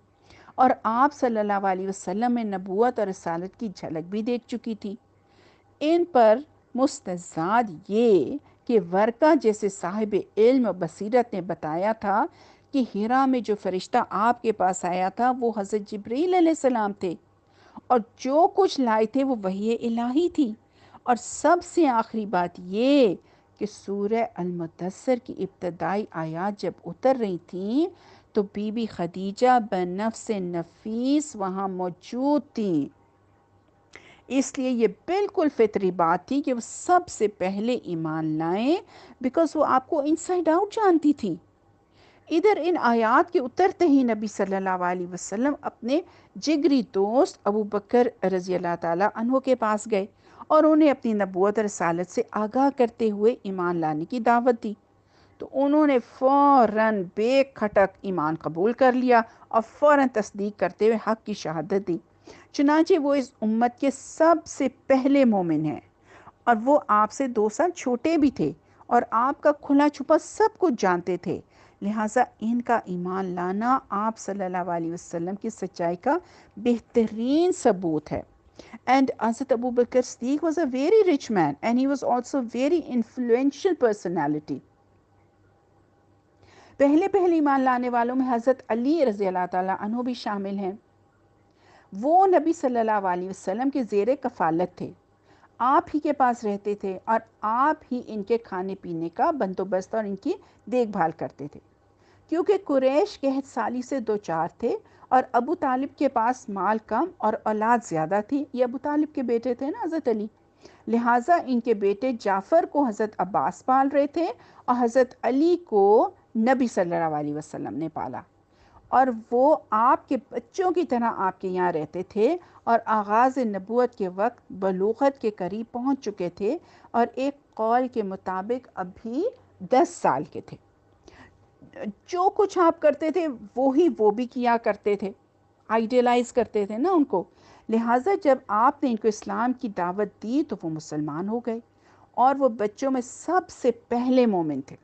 اور آپ صلی اللہ علیہ وسلم میں نبوت اور رسالت کی جھلک بھی دیکھ چکی تھی۔ ان پر مستزاد یہ کہ ورقہ جیسے صاحب علم و بصیرت نے بتایا تھا کہ ہیرا میں جو فرشتہ آپ کے پاس آیا تھا وہ حضرت جبریل علیہ السلام تھے، اور جو کچھ لائے تھے وہ وحی الہی تھی۔ اور سب سے آخری بات یہ کہ سورہ المدثر کی ابتدائی آیات جب اتر رہی تھیں تو بی بی خدیجہ بنفس نفیس وہاں موجود تھیں، اس لیے یہ بالکل فطری بات تھی کہ وہ سب سے پہلے ایمان لائیں، بیکاز وہ آپ کو انسائیڈ آؤٹ جانتی تھی۔ ادھر ان آیات کے اترتے ہی نبی صلی اللہ علیہ وسلم اپنے جگری دوست ابو بکر رضی اللہ تعالیٰ عنہ کے پاس گئے اور انہیں اپنی نبوت اور رسالت سے آگاہ کرتے ہوئے ایمان لانے کی دعوت دی۔ تو انہوں نے فوراً بے کھٹک ایمان قبول کر لیا اور فوراً تصدیق کرتے ہوئے حق کی شہادت دی۔ چنانچہ وہ اس امت کے سب سے پہلے مومن ہیں، اور وہ آپ سے 2 سال چھوٹے بھی تھے اور آپ کا کھلا چھپا سب کچھ جانتے تھے، لہٰذا ان کا ایمان لانا آپ صلی اللہ علیہ وسلم کی سچائی کا بہترین ثبوت ہے۔ And Hazrat Abu Bakr Siddiq was a very rich man and he was also very influential personality. پہلے ایمان لانے والوں میں حضرت علی رضی اللہ تعالیٰ عنہ بھی شامل ہیں۔ وہ نبی صلی اللہ علیہ وسلم کے زیر کفالت تھے، آپ ہی کے پاس رہتے تھے اور آپ ہی ان کے کھانے پینے کا بندوبست اور ان کی دیکھ بھال کرتے تھے، کیونکہ قریش قحط سالی سے دوچار تھے اور ابو طالب کے پاس مال کم اور اولاد زیادہ تھی۔ یہ ابو طالب کے بیٹے تھے نا حضرت علی، لہٰذا ان کے بیٹے جعفر کو حضرت عباس پال رہے تھے اور حضرت علی کو نبی صلی اللہ علیہ وسلم نے پالا، اور وہ آپ کے بچوں کی طرح آپ کے یہاں رہتے تھے اور آغاز نبوت کے وقت بلوغت کے قریب پہنچ چکے تھے، اور ایک قول کے مطابق ابھی 10 سال کے تھے۔ جو کچھ آپ کرتے تھے وہی وہ بھی کیا کرتے تھے، آئیڈیلائز کرتے تھے نا ان کو، لہٰذا جب آپ نے ان کو اسلام کی دعوت دی تو وہ مسلمان ہو گئے اور وہ بچوں میں سب سے پہلے مومن تھے۔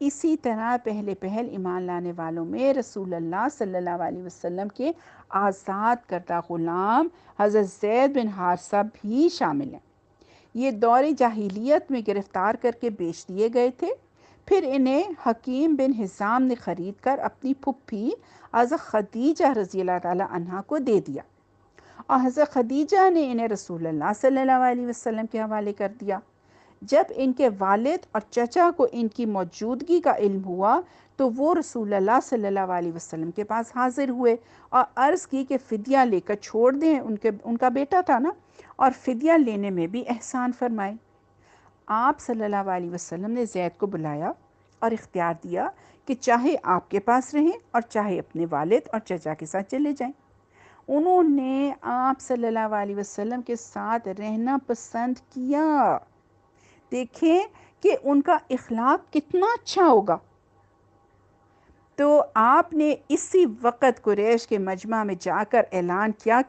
اسی طرح پہل ایمان لانے والوں میں رسول اللہ صلی اللہ علیہ وسلم کے آزاد کردہ غلام حضرت زید بن حارثہ بھی شامل ہیں۔ یہ دور جاہلیت میں گرفتار کر کے بیچ دیے گئے تھے، پھر انہیں حکیم بن حزام نے خرید کر اپنی پھپھی حضرت خدیجہ رضی اللہ تعالیٰ عنہا کو دے دیا، اور حضرت خدیجہ نے انہیں رسول اللہ صلی اللہ علیہ وسلم کے حوالے کر دیا۔ جب ان کے والد اور چچا کو ان کی موجودگی کا علم ہوا تو وہ رسول اللہ صلی اللہ علیہ وسلم کے پاس حاضر ہوئے اور عرض کی کہ فدیہ لے کر چھوڑ دیں، ان کا بیٹا تھا نا، اور فدیہ لینے میں بھی احسان فرمائے۔ آپ صلی اللہ علیہ وسلم نے زید کو بلایا اور اختیار دیا کہ چاہے آپ کے پاس رہیں اور چاہے اپنے والد اور چچا کے ساتھ چلے جائیں۔ انہوں نے آپ صلی اللہ علیہ وسلم کے ساتھ رہنا پسند کیا۔ دیکھیں کہ ان کا اخلاق کتنا اچھا ہوگا۔ تو آپ نے اسی وقت قریش کے مجمع میں جا کر اعلان کیا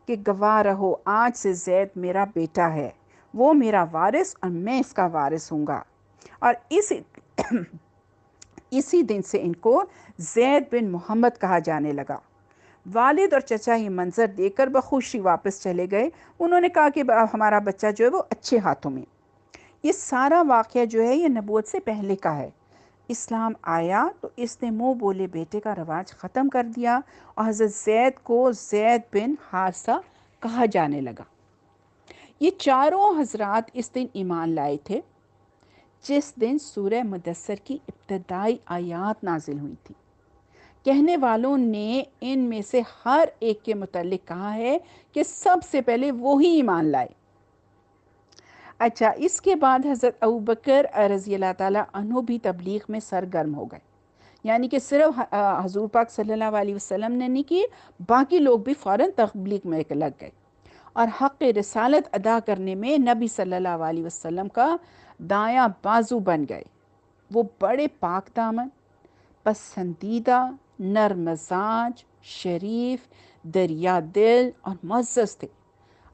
کہ گواہ رہو، آج سے زید میرا بیٹا ہے، وہ میرا وارث اور میں اس کا وارث ہوں گا۔ اور اسی دن سے ان کو زید بن محمد کہا جانے لگا۔ والد اور چچا یہ منظر دیکھ کر بخوشی واپس چلے گئے۔ انہوں نے کہا کہ ہمارا بچہ جو ہے وہ اچھے ہاتھوں میں۔ یہ سارا واقعہ جو ہے یہ نبوت سے پہلے کا ہے۔ اسلام آیا تو اس نے منہ بولے بیٹے کا رواج ختم کر دیا اور حضرت زید کو زید بن حارثہ کہا جانے لگا۔ یہ چاروں حضرات اس دن ایمان لائے تھے جس دن سورہ مدثر کی ابتدائی آیات نازل ہوئی تھی۔ کہنے والوں نے ان میں سے ہر ایک کے متعلق کہا ہے کہ سب سے پہلے وہی ایمان لائے۔ اچھا، اس کے بعد حضرت ابوبکر رضی اللہ تعالیٰ عنہ بھی تبلیغ میں سرگرم ہو گئے، یعنی کہ صرف حضور پاک صلی اللہ علیہ وسلم نے نہیں کی، باقی لوگ بھی فوراً تبلیغ میں لگ گئے اور حق رسالت ادا کرنے میں نبی صلی اللہ علیہ وسلم کا دایاں بازو بن گئے۔ وہ بڑے پاک دامن، پسندیدہ، نرم مزاج، شریف، دریا دل اور معزز تھے۔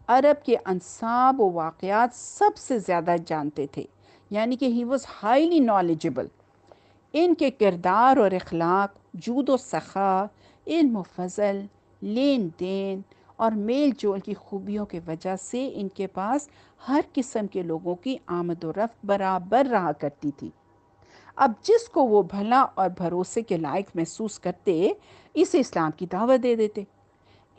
عرب کے انساب و واقعات سب سے زیادہ جانتے تھے، یعنی کہ ہی واز ہائیلی نالجبل. ان کے کردار اور اخلاق، جود و سخا، علم و فضل، لین دین اور میل جول کی خوبیوں کی وجہ سے ان کے پاس ہر قسم کے لوگوں کی آمد و رفت برابر رہا کرتی تھی. اب جس کو وہ بھلا اور بھروسے کے لائق محسوس کرتے اسے اسلام کی دعوت دے دیتے.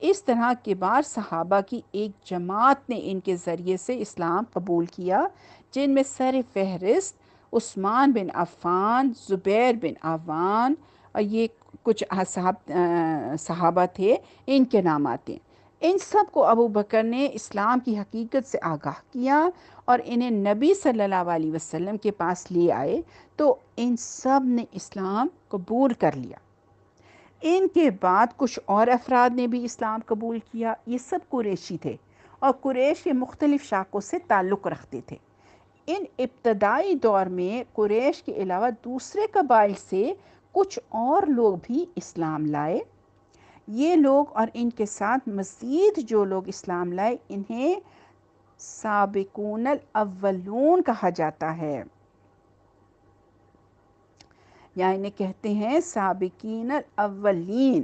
اس طرح کے بار صحابہ کی ایک جماعت نے ان کے ذریعے سے اسلام قبول کیا، جن میں سر فہرست عثمان بن عفان، زبیر بن عوان اور یہ کچھ صحابہ تھے، ان کے نام آتے ہیں. ان سب کو ابو بکر نے اسلام کی حقیقت سے آگاہ کیا اور انہیں نبی صلی اللہ علیہ وسلم کے پاس لے آئے تو ان سب نے اسلام قبول کر لیا. ان کے بعد کچھ اور افراد نے بھی اسلام قبول کیا. یہ سب قریشی تھے اور قریش کے مختلف شاخوں سے تعلق رکھتے تھے. ان ابتدائی دور میں قریش کے علاوہ دوسرے قبائل سے کچھ اور لوگ بھی اسلام لائے. یہ لوگ اور ان کے ساتھ مزید جو لوگ اسلام لائے انہیں سابقون الاولون کہا جاتا ہے، یا انہیں کہتے ہیں سابقین الاولین.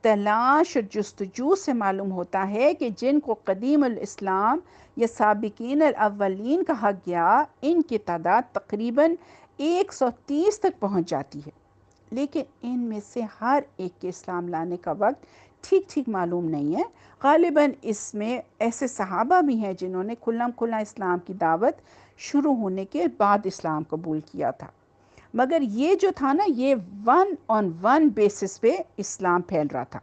تلاش اور جستجو سے معلوم ہوتا ہے کہ جن کو قدیم الاسلام یا سابقین الاولین کہا گیا، ان کی تعداد تقریباً 130 تک پہنچ جاتی ہے. لیکن ان میں سے ہر ایک کے اسلام لانے کا وقت ٹھیک معلوم نہیں ہے. غالباً اس میں ایسے صحابہ بھی ہیں جنہوں نے کھلم کھلا اسلام کی دعوت شروع ہونے کے بعد اسلام قبول کیا تھا، مگر یہ جو تھا نا، یہ 1 بیسس پہ اسلام پھیل رہا تھا.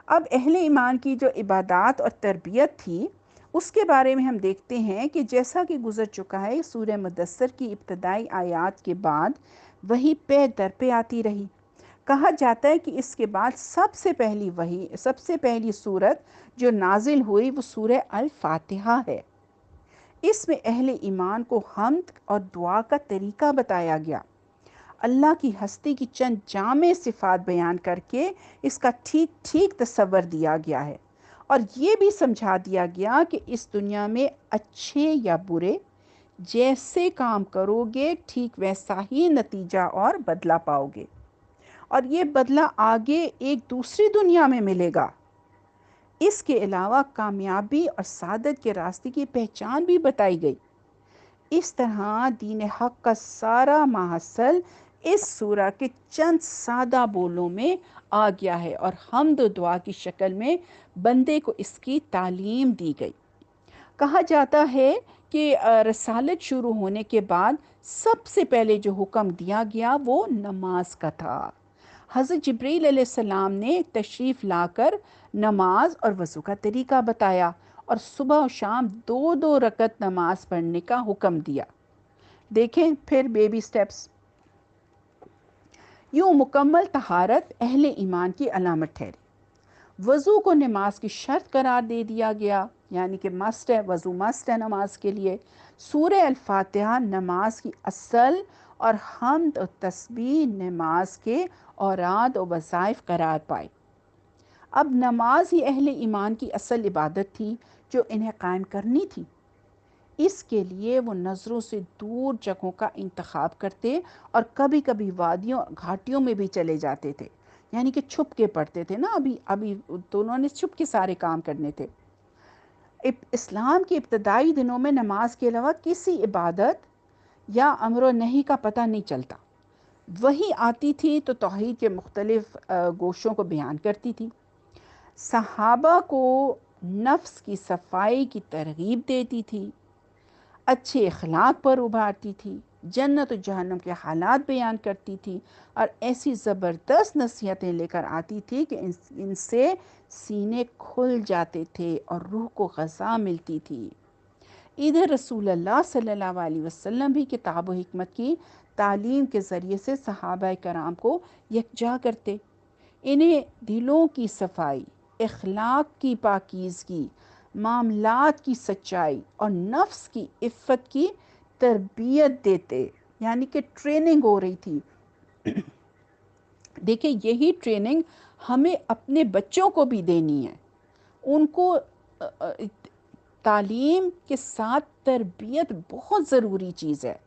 اب اہل ایمان کی جو عبادات اور تربیت تھی اس کے بارے میں ہم دیکھتے ہیں کہ جیسا کہ گزر چکا ہے، سورہ مدثر کی ابتدائی آیات کے بعد وہی پے در پہ آتی رہی. کہا جاتا ہے کہ اس کے بعد سب سے پہلی سورت جو نازل ہوئی وہ سورہ الفاتحہ ہے. اس میں اہل ایمان کو حمد اور دعا کا طریقہ بتایا گیا. اللہ کی ہستی کی چند جامع صفات بیان کر کے اس کا ٹھیک تصور دیا گیا ہے، اور یہ بھی سمجھا دیا گیا کہ اس دنیا میں اچھے یا برے جیسے کام کرو گے ٹھیک ویسا ہی نتیجہ اور بدلہ پاؤ گے، اور یہ بدلہ آگے ایک دوسری دنیا میں ملے گا. اس کے علاوہ کامیابی اور سعادت کے راستے کی پہچان بھی بتائی گئی. اس طرح دین حق کا سارا محصل اس سورہ کے چند سادہ بولوں میں آ گیا ہے، اور حمد و دعا کی شکل میں بندے کو اس کی تعلیم دی گئی. کہا جاتا ہے کہ رسالت شروع ہونے کے بعد سب سے پہلے جو حکم دیا گیا وہ نماز کا تھا. حضرت جبریل علیہ السلام نے تشریف لا کر نماز اور وضو کا طریقہ بتایا اور صبح و شام 2 رکعت نماز پڑھنے کا حکم دیا. دیکھیں پھر بیبی سٹیپس. یوں مکمل طہارت اہل ایمان کی علامت ٹھہری. وضو کو نماز کی شرط قرار دے دیا گیا، یعنی کہ مست ہے، وضو مست ہے نماز کے لیے. سورہ الفاتحہ نماز کی اصل اور حمد و تسبیح نماز کے اوراد و وظائف قرار پائے. اب نماز ہی اہل ایمان کی اصل عبادت تھی جو انہیں قائم کرنی تھی. اس کے لیے وہ نظروں سے دور جگہوں کا انتخاب کرتے اور کبھی کبھی وادیوں گھاٹیوں میں بھی چلے جاتے تھے، یعنی کہ چھپ کے پڑھتے تھے نا. ابھی تو انہوں نے چھپ کے سارے کام کرنے تھے. اسلام کے ابتدائی دنوں میں نماز کے علاوہ کسی عبادت یا امر و نہی کا پتہ نہیں چلتا. وہی آتی تھی تو توحید کے مختلف گوشوں کو بیان کرتی تھی، صحابہ کو نفس کی صفائی کی ترغیب دیتی تھی، اچھے اخلاق پر ابھارتی تھی، جنت و جہنم کے حالات بیان کرتی تھی، اور ایسی زبردست نصیحتیں لے کر آتی تھی کہ ان سے سینے کھل جاتے تھے اور روح کو غذا ملتی تھی. ادھر رسول اللہ صلی اللہ علیہ وسلم بھی کتاب و حکمت کی تعلیم کے ذریعے سے صحابہ کرام کو یکجا کرتے. انہیں دلوں کی صفائی، اخلاق کی پاکیزگی، معاملات کی سچائی اور نفس کی عفت کی تربیت دیتے، یعنی کہ ٹریننگ ہو رہی تھی. دیکھیں یہی ٹریننگ ہمیں اپنے بچوں کو بھی دینی ہے. ان کو تعلیم کے ساتھ تربیت بہت ضروری چیز ہے۔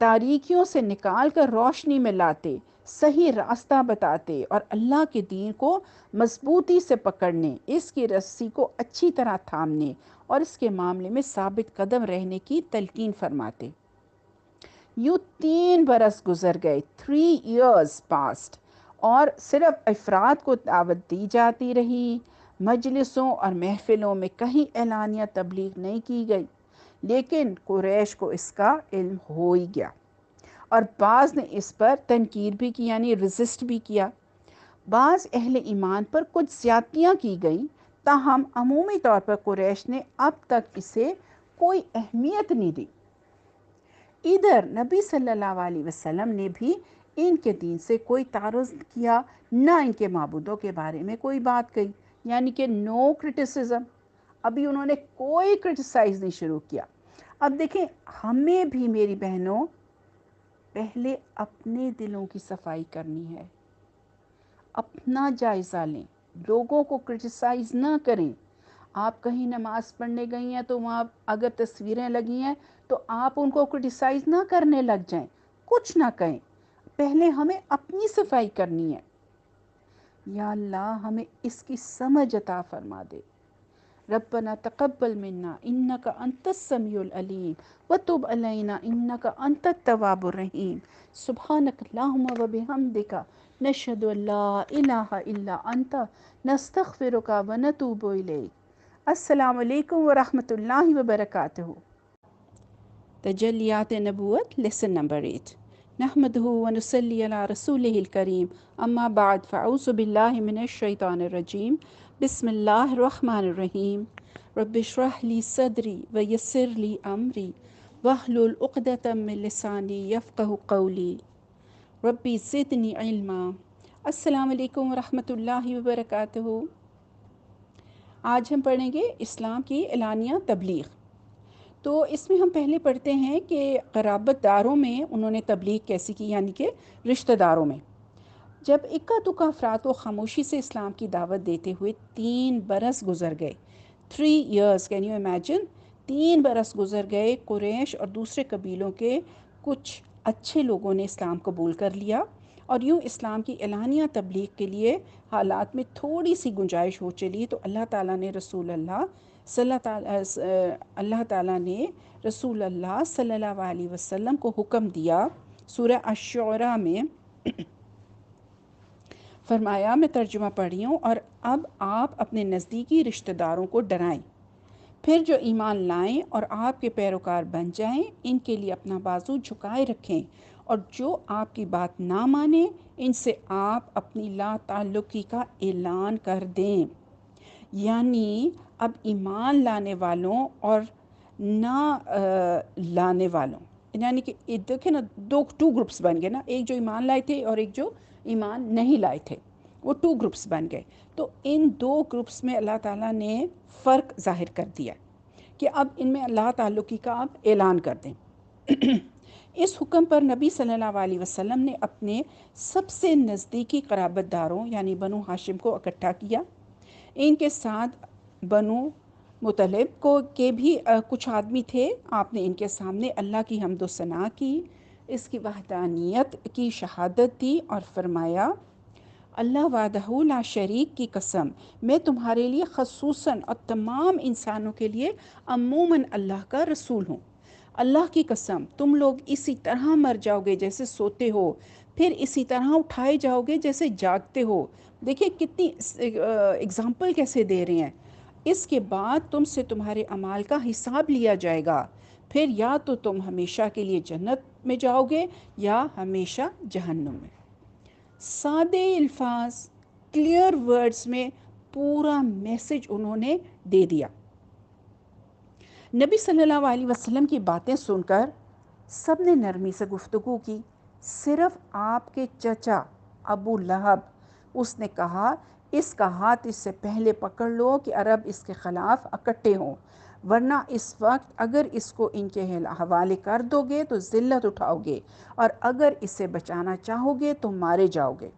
تاریکیوں سے نکال کر روشنی میں لاتے، صحیح راستہ بتاتے اور اللہ کے دین کو مضبوطی سے پکڑنے، اس کی رسی کو اچھی طرح تھامنے اور اس کے معاملے میں ثابت قدم رہنے کی تلقین فرماتے۔ یوں 3 برس گزر گئے، 3 years passed، اور صرف افراد کو دعوت دی جاتی رہی، مجلسوں اور محفلوں میں کہیں اعلانیہ تبلیغ نہیں کی گئی، لیکن قریش کو اس کا علم ہو ہی گیا، اور بعض نے اس پر تنکیر بھی کی، یعنی ریزسٹ بھی کیا۔ بعض اہل ایمان پر کچھ زیادتیاں کی گئیں، تاہم عمومی طور پر قریش نے اب تک اسے کوئی اہمیت نہیں دی۔ ادھر نبی صلی اللہ علیہ وسلم نے بھی ان کے دین سے کوئی تعارض کیا، نہ ان کے معبودوں کے بارے میں کوئی بات کہی، یعنی کہ نو کرٹیسزم۔ ابھی انہوں نے کوئی کرٹیسائز نہیں شروع کیا۔ اب دیکھیں، ہمیں بھی میری بہنوں پہلے اپنے دلوں کی صفائی کرنی ہے، اپنا جائزہ لیں، لوگوں کو کرٹیسائز نہ کریں۔ آپ کہیں نماز پڑھنے گئی ہیں تو وہاں اگر تصویریں لگی ہیں تو آپ ان کو کرٹیسائز نہ کرنے لگ جائیں، کچھ نہ کہیں، پہلے ہمیں اپنی صفائی کرنی ہے۔ یا اللہ ہمیں اس کی سمجھ عطا فرما دے۔ ربنا تقبل منا انک انت السمیع العلیم وتب علینا انک انت التواب الرحیم سبحانک اللہم وبحمدک نشہد ان لا الہ الا انت نستغفرک ونتوب الیک۔ السلام علیکم ورحمۃ اللہ وبرکاتہ۔ تجلیات نبوت لیسن نمبر 8۔ نحمده ونصلی علی رسولہ الکریم، اما بعد فاعوذ باللہ من الشیطان الرجیم، بسم اللہ الرحمن الرحیم۔ رب اشرح لی صدری ویسر لی امری واحلل عقدۃ من لسانی یفقہوا قولی، ربی زدنی علما۔ السلام علیکم ورحمۃ اللہ وبرکاتہ۔ آج ہم پڑھیں گے اسلام کی اعلانیہ تبلیغ۔ تو اس میں ہم پہلے پڑھتے ہیں کہ قرابت داروں میں انہوں نے تبلیغ کیسی کی، یعنی کہ رشتہ داروں میں۔ جب اکا دکا افراد کو خاموشی سے اسلام کی دعوت دیتے ہوئے 3 برس گزر گئے، 3 years، کین یو امیجن، 3 برس گزر گئے، قریش اور دوسرے قبیلوں کے کچھ اچھے لوگوں نے اسلام قبول کر لیا، اور یوں اسلام کی اعلانیہ تبلیغ کے لیے حالات میں تھوڑی سی گنجائش ہو چلی، تو اللہ تعالیٰ نے رسول اللہ صلی اللہ علیہ وسلم کو حکم دیا۔ سورہ الشعراء میں فرمایا، میں ترجمہ پڑھ رہی ہوں، اور اب آپ اپنے نزدیکی رشتہ داروں کو ڈرائیں، پھر جو ایمان لائیں اور آپ کے پیروکار بن جائیں ان کے لیے اپنا بازو جھکائے رکھیں، اور جو آپ کی بات نہ مانیں ان سے آپ اپنی لا تعلقی کا اعلان کر دیں۔ یعنی اب ایمان لانے والوں اور نہ لانے والوں، یعنی کہ دیکھیں نا، 2 گروپس بن گئے نا، ایک جو ایمان لائے تھے اور ایک جو ایمان نہیں لائے تھے، وہ 2 گروپس بن گئے۔ تو ان 2 گروپس میں اللہ تعالیٰ نے فرق ظاہر کر دیا کہ اب ان میں اللہ تعلقی کا آپ اعلان کر دیں۔ اس حکم پر نبی صلی اللہ علیہ وسلم نے اپنے سب سے نزدیکی قرابت داروں یعنی بنو ہاشم کو اکٹھا کیا۔ ان کے ساتھ بنو مطلب کے بھی کچھ آدمی تھے۔ آپ نے ان کے سامنے اللہ کی حمد و ثنا کی، اس کی وحدانیت کی شہادت دی اور فرمایا، اللہ وحدہ لا شریک کی قسم، میں تمہارے لیے خصوصاً اور تمام انسانوں کے لیے عموماً اللہ کا رسول ہوں۔ اللہ کی قسم، تم لوگ اسی طرح مر جاؤ گے جیسے سوتے ہو، پھر اسی طرح اٹھائے جاؤ گے جیسے جاگتے ہو۔ دیکھیں کتنی اگزامپل کیسے دے رہے ہیں۔ اس کے بعد تم سے تمہارے اعمال کا حساب لیا جائے گا، پھر یا تو تم ہمیشہ کے لیے جنت میں جاؤ گے یا ہمیشہ جہنم میں۔ سادے الفاظ، کلیئر ورڈز میں پورا میسج انہوں نے دے دیا۔ نبی صلی اللہ علیہ وسلم کی باتیں سن کر سب نے نرمی سے گفتگو کی، صرف آپ کے چچا ابو لہب، اس نے کہا، اس کا ہاتھ اس سے پہلے پکڑ لو کہ عرب اس کے خلاف اکٹھے ہوں، ورنہ اس وقت اگر اس کو ان کے حوالے کر دو گے تو ذلت اٹھاؤ گے، اور اگر اسے بچانا چاہو گے تو مارے جاؤ گے۔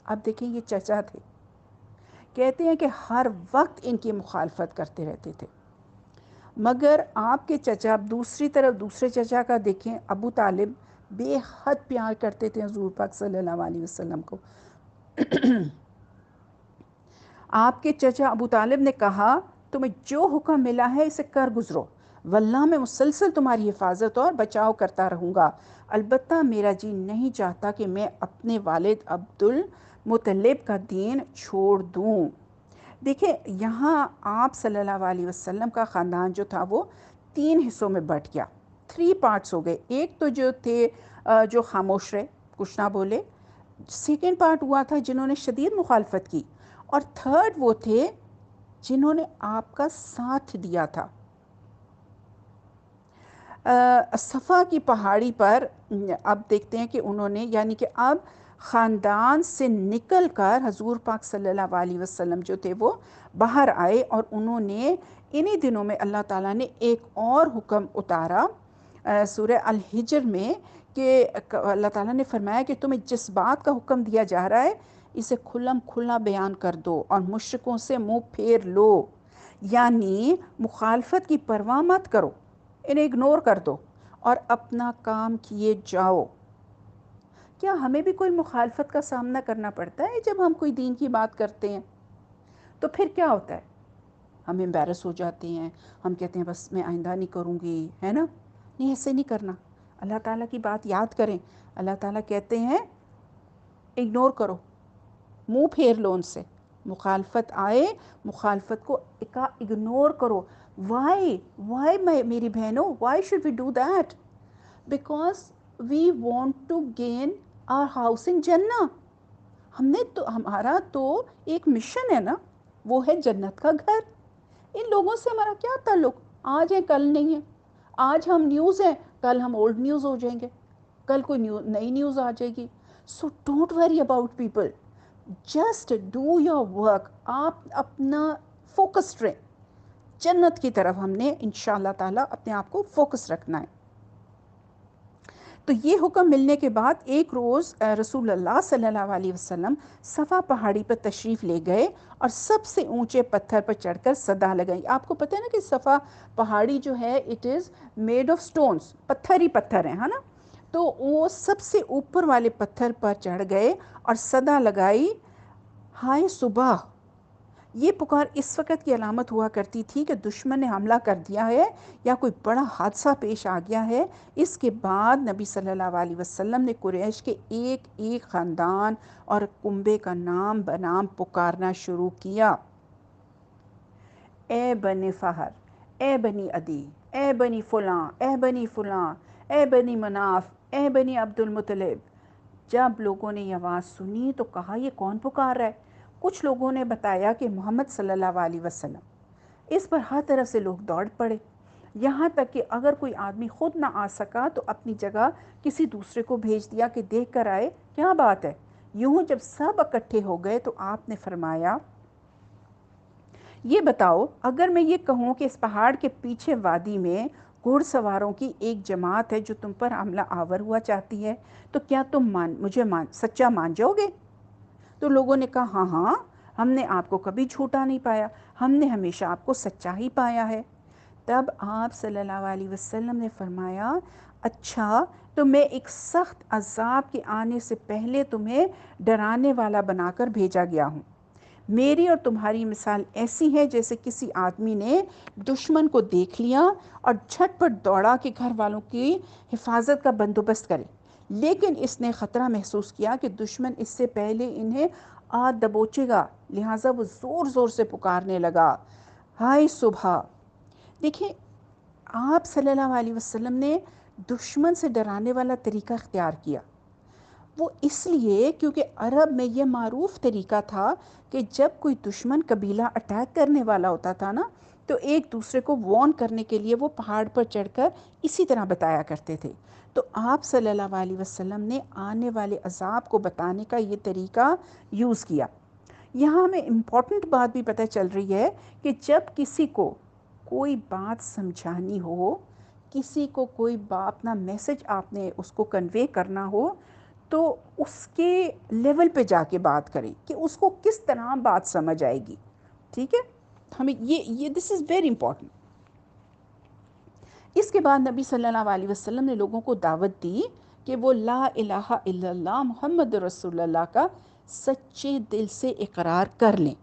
اب دیکھیں یہ چچا تھے، کہتے ہیں کہ ہر وقت ان کی مخالفت کرتے رہتے تھے۔ مگر آپ کے چچا، اب دوسری طرف دوسرے چچا کا دیکھیں، ابو طالب بے حد پیار کرتے تھے حضور پاک صلی اللہ علیہ وسلم کو. آپ کے چچا ابو طالب نے کہا تمہیں جو حکم ملا ہے اسے کر گزرو، واللہ میں مسلسل تمہاری حفاظت اور بچاؤ کرتا رہوں گا، البتہ میرا جی نہیں چاہتا کہ میں اپنے والد عبد المطلب کا دین چھوڑ دوں. دیکھیں یہاں آپ صلی اللہ علیہ وسلم کا خاندان جو تھا وہ 3 حصوں میں بٹ گیا، 3 پارٹس ہو گئے. ایک تو جو تھے جو خاموش رہے، کچھ نہ بولے. سیکنڈ پارٹ ہوا تھا جنہوں نے شدید مخالفت کی، اور تھرڈ وہ تھے جنہوں نے آپ کا ساتھ دیا تھا. صفا کی پہاڑی پر اب دیکھتے ہیں کہ انہوں نے، یعنی کہ اب خاندان سے نکل کر حضور پاک صلی اللہ علیہ وسلم جو تھے وہ باہر آئے، اور انہوں نے انہی دنوں میں اللہ تعالیٰ نے ایک اور حکم اتارا سورہ الحجر میں، کہ اللہ تعالیٰ نے فرمایا کہ تمہیں جس بات کا حکم دیا جا رہا ہے اسے کھلم کھلا بیان کر دو اور مشرکوں سے منہ پھیر لو، یعنی مخالفت کی پرواہ مت کرو، انہیں اگنور کر دو اور اپنا کام کیے جاؤ. کیا ہمیں بھی کوئی مخالفت کا سامنا کرنا پڑتا ہے جب ہم کوئی دین کی بات کرتے ہیں؟ تو پھر کیا ہوتا ہے؟ ہم امبیرس ہو جاتے ہیں، ہم کہتے ہیں بس میں آئندہ نہیں کروں گی، ہے نا؟ نہیں، ایسے نہیں کرنا. اللہ تعالیٰ کی بات یاد کریں. اللہ تعالیٰ کہتے ہیں اگنور کرو، منہ پھیر لو ان سے. مخالفت آئے، مخالفت کو اگنور کرو. وائی میری بہنوں، why should we do that? Because we want to gain our house in جنہ. ہمارا تو ایک مشن ہے نا، وہ ہے جنت کا گھر. ان لوگوں سے ہمارا کیا تعلق؟ آج ہے کل نہیں ہے. آج ہم نیوز ہیں، کل ہم اولڈ نیوز ہو جائیں گے، کل کوئی نئی نیوز آ جائے گی. So don't worry about people, just do your work. آپ اپنا فوکس رہیں جنت کی طرف. ہم نے انشاءاللہ تعالیٰ اپنے آپ کو فوکس رکھنا ہے. تو یہ حکم ملنے کے بعد ایک روز رسول اللہ صلی اللہ علیہ وسلم صفا پہاڑی پر تشریف لے گئے اور سب سے اونچے پتھر پر چڑھ کر صدا لگائی. آپ کو پتہ ہے نا کہ صفا پہاڑی جو ہے it is made of stones, پتھر ہی پتھر ہیں، ہے نا؟ تو وہ سب سے اوپر والے پتھر پر چڑھ گئے اور صدا لگائی، ہائے صبح. یہ پکار اس وقت کی علامت ہوا کرتی تھی کہ دشمن نے حملہ کر دیا ہے یا کوئی بڑا حادثہ پیش آ گیا ہے. اس کے بعد نبی صلی اللہ علیہ وسلم نے قریش کے ایک ایک خاندان اور کنبے کا نام بنام پکارنا شروع کیا. اے بنی فہر، اے بنی عدی، اے بنی فلاں، اے بنی فلاں، اے بنی مناف، اے بنی عبد المطلب. جب لوگوں نے یہ آواز سنی تو کہا یہ کون پکار رہا ہے؟ کچھ لوگوں نے بتایا کہ محمد صلی اللہ علیہ وسلم. اس پر ہر طرف سے لوگ دوڑ پڑے، یہاں تک کہ اگر کوئی آدمی خود نہ آ سکا تو اپنی جگہ کسی دوسرے کو بھیج دیا کہ دیکھ کر آئے کیا بات ہے. یوں جب سب اکٹھے ہو گئے تو آپ نے فرمایا یہ بتاؤ، اگر میں یہ کہوں کہ اس پہاڑ کے پیچھے وادی میں گھڑ سواروں کی ایک جماعت ہے جو تم پر حملہ آور ہوا چاہتی ہے، تو کیا تم مجھے سچا مان جاؤ گے؟ تو لوگوں نے کہا ہاں ہاں، ہم نے آپ کو کبھی جھوٹا نہیں پایا، ہم نے ہمیشہ آپ کو سچا ہی پایا ہے. تب آپ صلی اللہ علیہ وسلم نے فرمایا اچھا، تو میں ایک سخت عذاب کے آنے سے پہلے تمہیں ڈرانے والا بنا کر بھیجا گیا ہوں. میری اور تمہاری مثال ایسی ہے جیسے کسی آدمی نے دشمن کو دیکھ لیا اور جھٹ پٹ دوڑا کہ گھر والوں کی حفاظت کا بندوبست کرے، لیکن اس نے خطرہ محسوس کیا کہ دشمن اس سے پہلے انہیں دبوچے گا، لہٰذا وہ زور زور سے پکارنے لگا، ہائے صبح. دیکھیں آپ صلی اللہ علیہ وسلم نے دشمن سے ڈرانے والا طریقہ اختیار کیا. وہ اس لیے کیونکہ عرب میں یہ معروف طریقہ تھا کہ جب کوئی دشمن قبیلہ اٹیک کرنے والا ہوتا تھا نا، تو ایک دوسرے کو وارن کرنے کے لیے وہ پہاڑ پر چڑھ کر اسی طرح بتایا کرتے تھے. تو آپ صلی اللہ علیہ وسلم نے آنے والے عذاب کو بتانے کا یہ طریقہ یوز کیا. یہاں ہمیں امپورٹنٹ بات بھی پتہ چل رہی ہے کہ جب کسی کو کوئی بات سمجھانی ہو، کسی کو کوئی اپنا میسج آپ نے اس کو کنوے کرنا ہو، تو اس کے لیول پہ جا کے بات کریں کہ اس کو کس طرح بات سمجھ آئے گی. ٹھیک ہے؟ ہمیں یہ دس از ویری امپورٹنٹ. اس کے بعد نبی صلی اللہ علیہ وسلم نے لوگوں کو دعوت دی کہ وہ لا الہ الا اللہ محمد رسول اللہ کا سچے دل سے اقرار کر لیں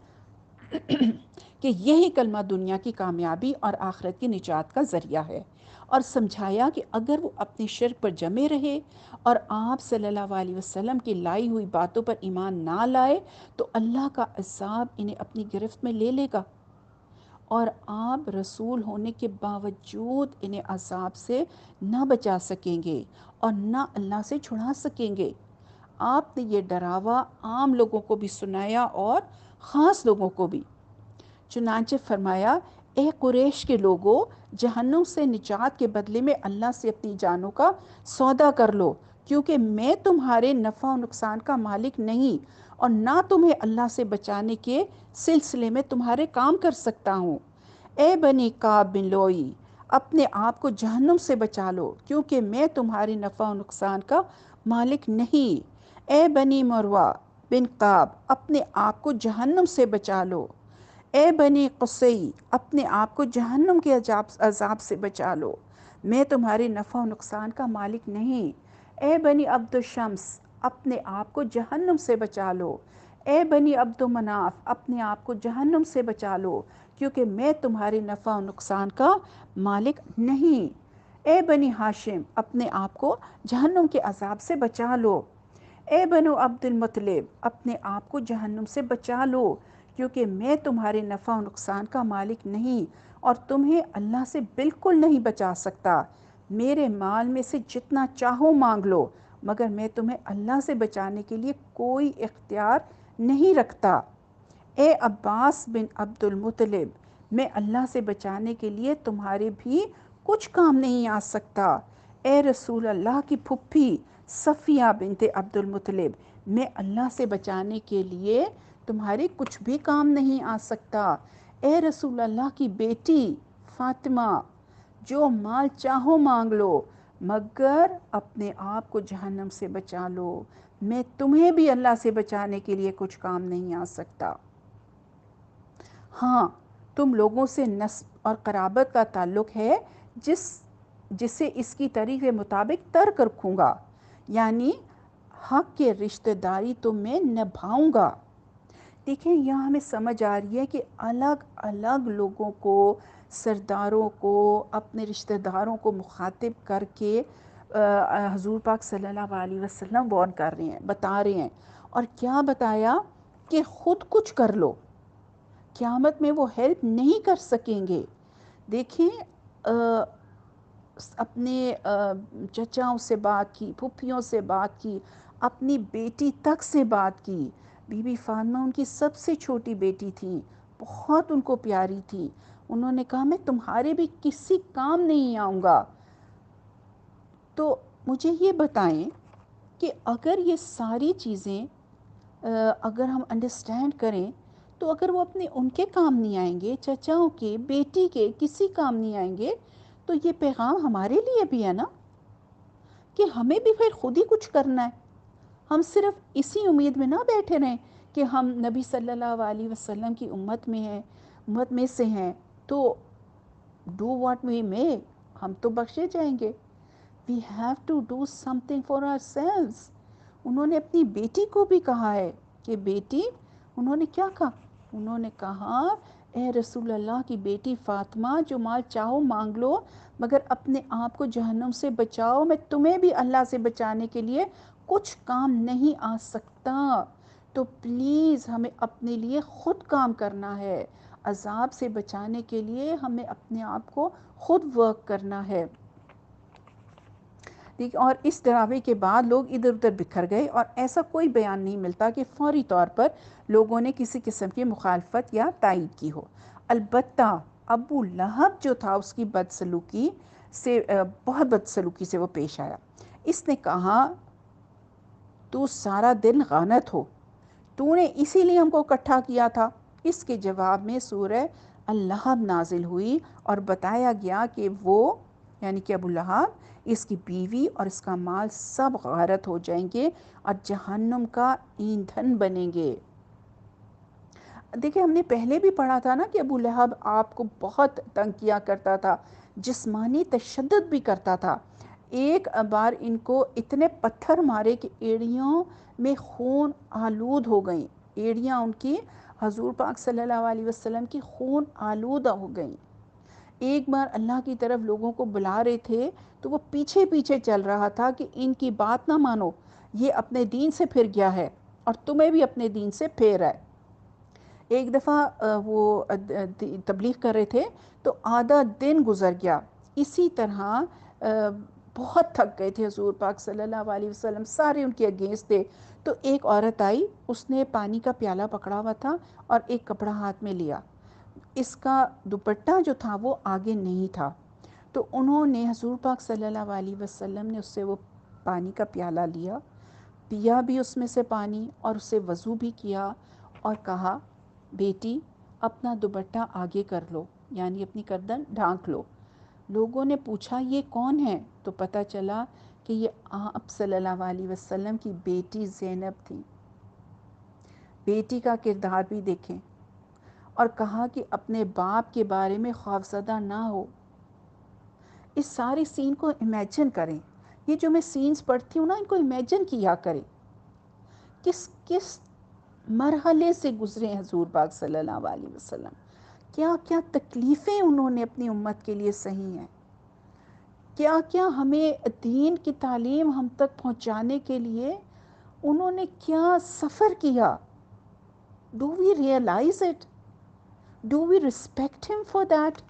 کہ یہی کلمہ دنیا کی کامیابی اور آخرت کی نجات کا ذریعہ ہے، اور سمجھایا کہ اگر وہ اپنے شرک پر جمے رہے اور آپ صلی اللہ علیہ وسلم کی لائی ہوئی باتوں پر ایمان نہ لائے تو اللہ کا عذاب انہیں اپنی گرفت میں لے لے گا، اور آپ رسول ہونے کے باوجود انہیں عذاب سے نہ بچا سکیں گے اور نہ اللہ سے چھڑا سکیں گے۔ آپ نے یہ ڈراوا عام لوگوں کو بھی سنایا اور خاص لوگوں کو بھی۔ چنانچہ فرمایا، اے قریش کے لوگوں، جہنم سے نجات کے بدلے میں اللہ سے اپنی جانوں کا سودا کر لو، کیونکہ میں تمہارے نفع و نقصان کا مالک نہیں اور نہ تمہیں اللہ سے بچانے کے سلسلے میں تمہارے کام کر سکتا ہوں۔ اے بنی کعب بن لوئی، اپنے آپ کو جہنم سے بچا لو، کیونکہ میں تمہارے نفع و نقصان کا مالک نہیں۔ اے بنی مروہ بن کعب، اپنے آپ کو جہنم سے بچا لو۔ اے بنی قصی، اپنے آپ کو جہنم کے عذاب سے بچا لو، میں تمہارے نفع و نقصان کا مالک نہیں۔ اے بنی عبد الشمس، اپنے آپ کو جہنم سے بچا لو۔ اے بنی عبد مناف، اپنے آپ کو جہنم سے بچا لو، کیونکہ میں تمہارے نفع و نقصان کا مالک نہیں۔ اے بنی ہاشم، اپنے آپ کو جہنم کے عذاب سے بچا لو۔ اے بنو عبد المطلب، اپنے آپ کو جہنم سے بچا لو، کیونکہ میں تمہارے نفع و نقصان کا مالک نہیں اور تمہیں اللہ سے بالکل نہیں بچا سکتا۔ میرے مال میں سے جتنا چاہو مانگ لو، مگر میں تمہیں اللہ سے بچانے کے لیے کوئی اختیار نہیں رکھتا۔ اے عباس بن عبد المطلب، میں اللہ سے بچانے کے لیے تمہارے بھی کچھ کام نہیں آ سکتا۔ اے رسول اللہ کی پھپھی صفیہ بنت عبد المطلب، میں اللہ سے بچانے کے لیے تمہارے کچھ بھی کام نہیں آ سکتا۔ اے رسول اللہ کی بیٹی فاطمہ، جو مال چاہو مانگ لو، مگر اپنے آپ کو جہنم سے بچا لو، میں تمہیں بھی اللہ سے بچانے کے لیے کچھ کام نہیں آ سکتا۔ ہاں، تم لوگوں سے نسب اور قرابت کا تعلق ہے جسے اس کی طریق مطابق ترک رکھوں گا، یعنی حق کے رشتہ داری تو میں نبھاؤں گا۔ دیکھیں، یہاں ہمیں سمجھ آ رہی ہے کہ الگ الگ لوگوں کو، سرداروں کو، اپنے رشتہ داروں کو مخاطب کر کے حضور پاک صلی اللہ علیہ وسلم وارن کر رہے ہیں، بتا رہے ہیں۔ اور کیا بتایا کہ خود کچھ کر لو، قیامت میں وہ ہیلپ نہیں کر سکیں گے۔ دیکھیں، اپنے چچاؤں سے بات کی، پھپھیوں سے بات کی، اپنی بیٹی تک سے بات کی۔ بی بی فاطمہ ان کی سب سے چھوٹی بیٹی تھی، بہت ان کو پیاری تھی۔ انہوں نے کہا، میں تمہارے بھی کسی کام نہیں آؤں گا۔ تو مجھے یہ بتائیں کہ اگر یہ ساری چیزیں اگر ہم انڈرسٹینڈ کریں تو اگر وہ اپنے ان کے کام نہیں آئیں گے، چچاؤں کے، بیٹی کے کسی کام نہیں آئیں گے، تو یہ پیغام ہمارے لیے بھی ہے نا کہ ہمیں بھی پھر خود ہی کچھ کرنا ہے۔ ہم صرف اسی امید میں نہ بیٹھے رہیں کہ ہم نبی صلی اللہ علیہ وسلم کی امت میں سے ہیں تو ڈو واٹ وی مے، ہم تو بخشے جائیں گے۔ We have to do something for ourselves. انہوں نے اپنی بیٹی کو بھی کہا ہے کہ بیٹی، انہوں نے کیا کہا؟ انہوں نے کہا، اے رسول اللہ کی بیٹی فاطمہ، جو مال چاہو مانگ لو، مگر اپنے آپ کو جہنم سے بچاؤ، میں تمہیں بھی اللہ سے بچانے کے لیے کچھ کام نہیں آ سکتا۔ تو پلیز ہمیں اپنے لیے خود کام کرنا ہے، عذاب سے بچانے کے لیے ہمیں اپنے آپ کو خود ورک کرنا ہے۔ اور اس ڈراوے کے بعد لوگ ادھر ادھر بکھر گئے اور ایسا کوئی بیان نہیں ملتا کہ فوری طور پر لوگوں نے کسی قسم کی مخالفت یا تائید کی ہو۔ البتہ ابو لہب جو تھا، اس کی بہت بدسلوکی سے وہ پیش آیا۔ اس نے کہا، تو سارا دن غانت ہو، تو نے اسی لیے ہم کو اکٹھا کیا تھا۔ اس کے جواب میں سورہ اللہب نازل ہوئی اور بتایا گیا کہ وہ، یعنی کہ ابو لہب، اس کی بیوی اور اس کا مال سب غارت ہو جائیں گے اور جہنم کا ایندھن بنیں گے۔ دیکھیں، ہم نے پہلے بھی پڑھا تھا نا کہ ابو لہب آپ کو بہت تنگ کیا کرتا تھا، جسمانی تشدد بھی کرتا تھا۔ ایک بار ان کو اتنے پتھر مارے کہ ایڑیوں میں خون آلود ہو گئیں، ایڑیاں ان کی حضور پاک صلی اللہ علیہ وسلم کی خون آلودہ ہو گئیں۔ ایک بار اللہ کی طرف لوگوں کو بلا رہے تھے تو وہ پیچھے پیچھے چل رہا تھا کہ ان کی بات نہ مانو، یہ اپنے دین سے پھر گیا ہے اور تمہیں بھی اپنے دین سے پھیرا ہے۔ ایک دفعہ وہ تبلیغ کر رہے تھے تو آدھا دن گزر گیا، اسی طرح بہت تھک گئے تھے حضور پاک صلی اللہ علیہ وسلم، سارے ان کے اگینسٹ تھے۔ تو ایک عورت آئی، اس نے پانی کا پیالہ پکڑا ہوا تھا اور ایک کپڑا ہاتھ میں لیا، اس کا دوپٹہ جو تھا وہ آگے نہیں تھا، تو انہوں نے حضور پاک صلی اللہ علیہ وسلم نے اس سے وہ پانی کا پیالہ لیا، پیا بھی اس میں سے پانی اور اسے وضو بھی کیا اور کہا بیٹی اپنا دوپٹہ آگے کر لو، یعنی اپنی گردن ڈھانک لو۔ لوگوں نے پوچھا یہ کون ہے؟ تو پتہ چلا کہ یہ آپ صلی اللہ علیہ وسلم کی بیٹی زینب تھی۔ بیٹی کا کردار بھی دیکھیں، اور کہا کہ اپنے باپ کے بارے میں خوفزدہ نہ ہو۔ اس سارے سین کو امیجن کریں، یہ جو میں سینز پڑھتی ہوں نا ان کو امیجن کیا کریں، کس کس مرحلے سے گزرے حضور پاک صلی اللہ علیہ وسلم، کیا کیا تکلیفیں انہوں نے اپنی امت کے لیے سہی ہیں، کیا کیا ہمیں دین کی تعلیم ہم تک پہنچانے کے لیے انہوں نے کیا سفر کیا۔ Do we realise it? Do we respect ہم فار دیٹ؟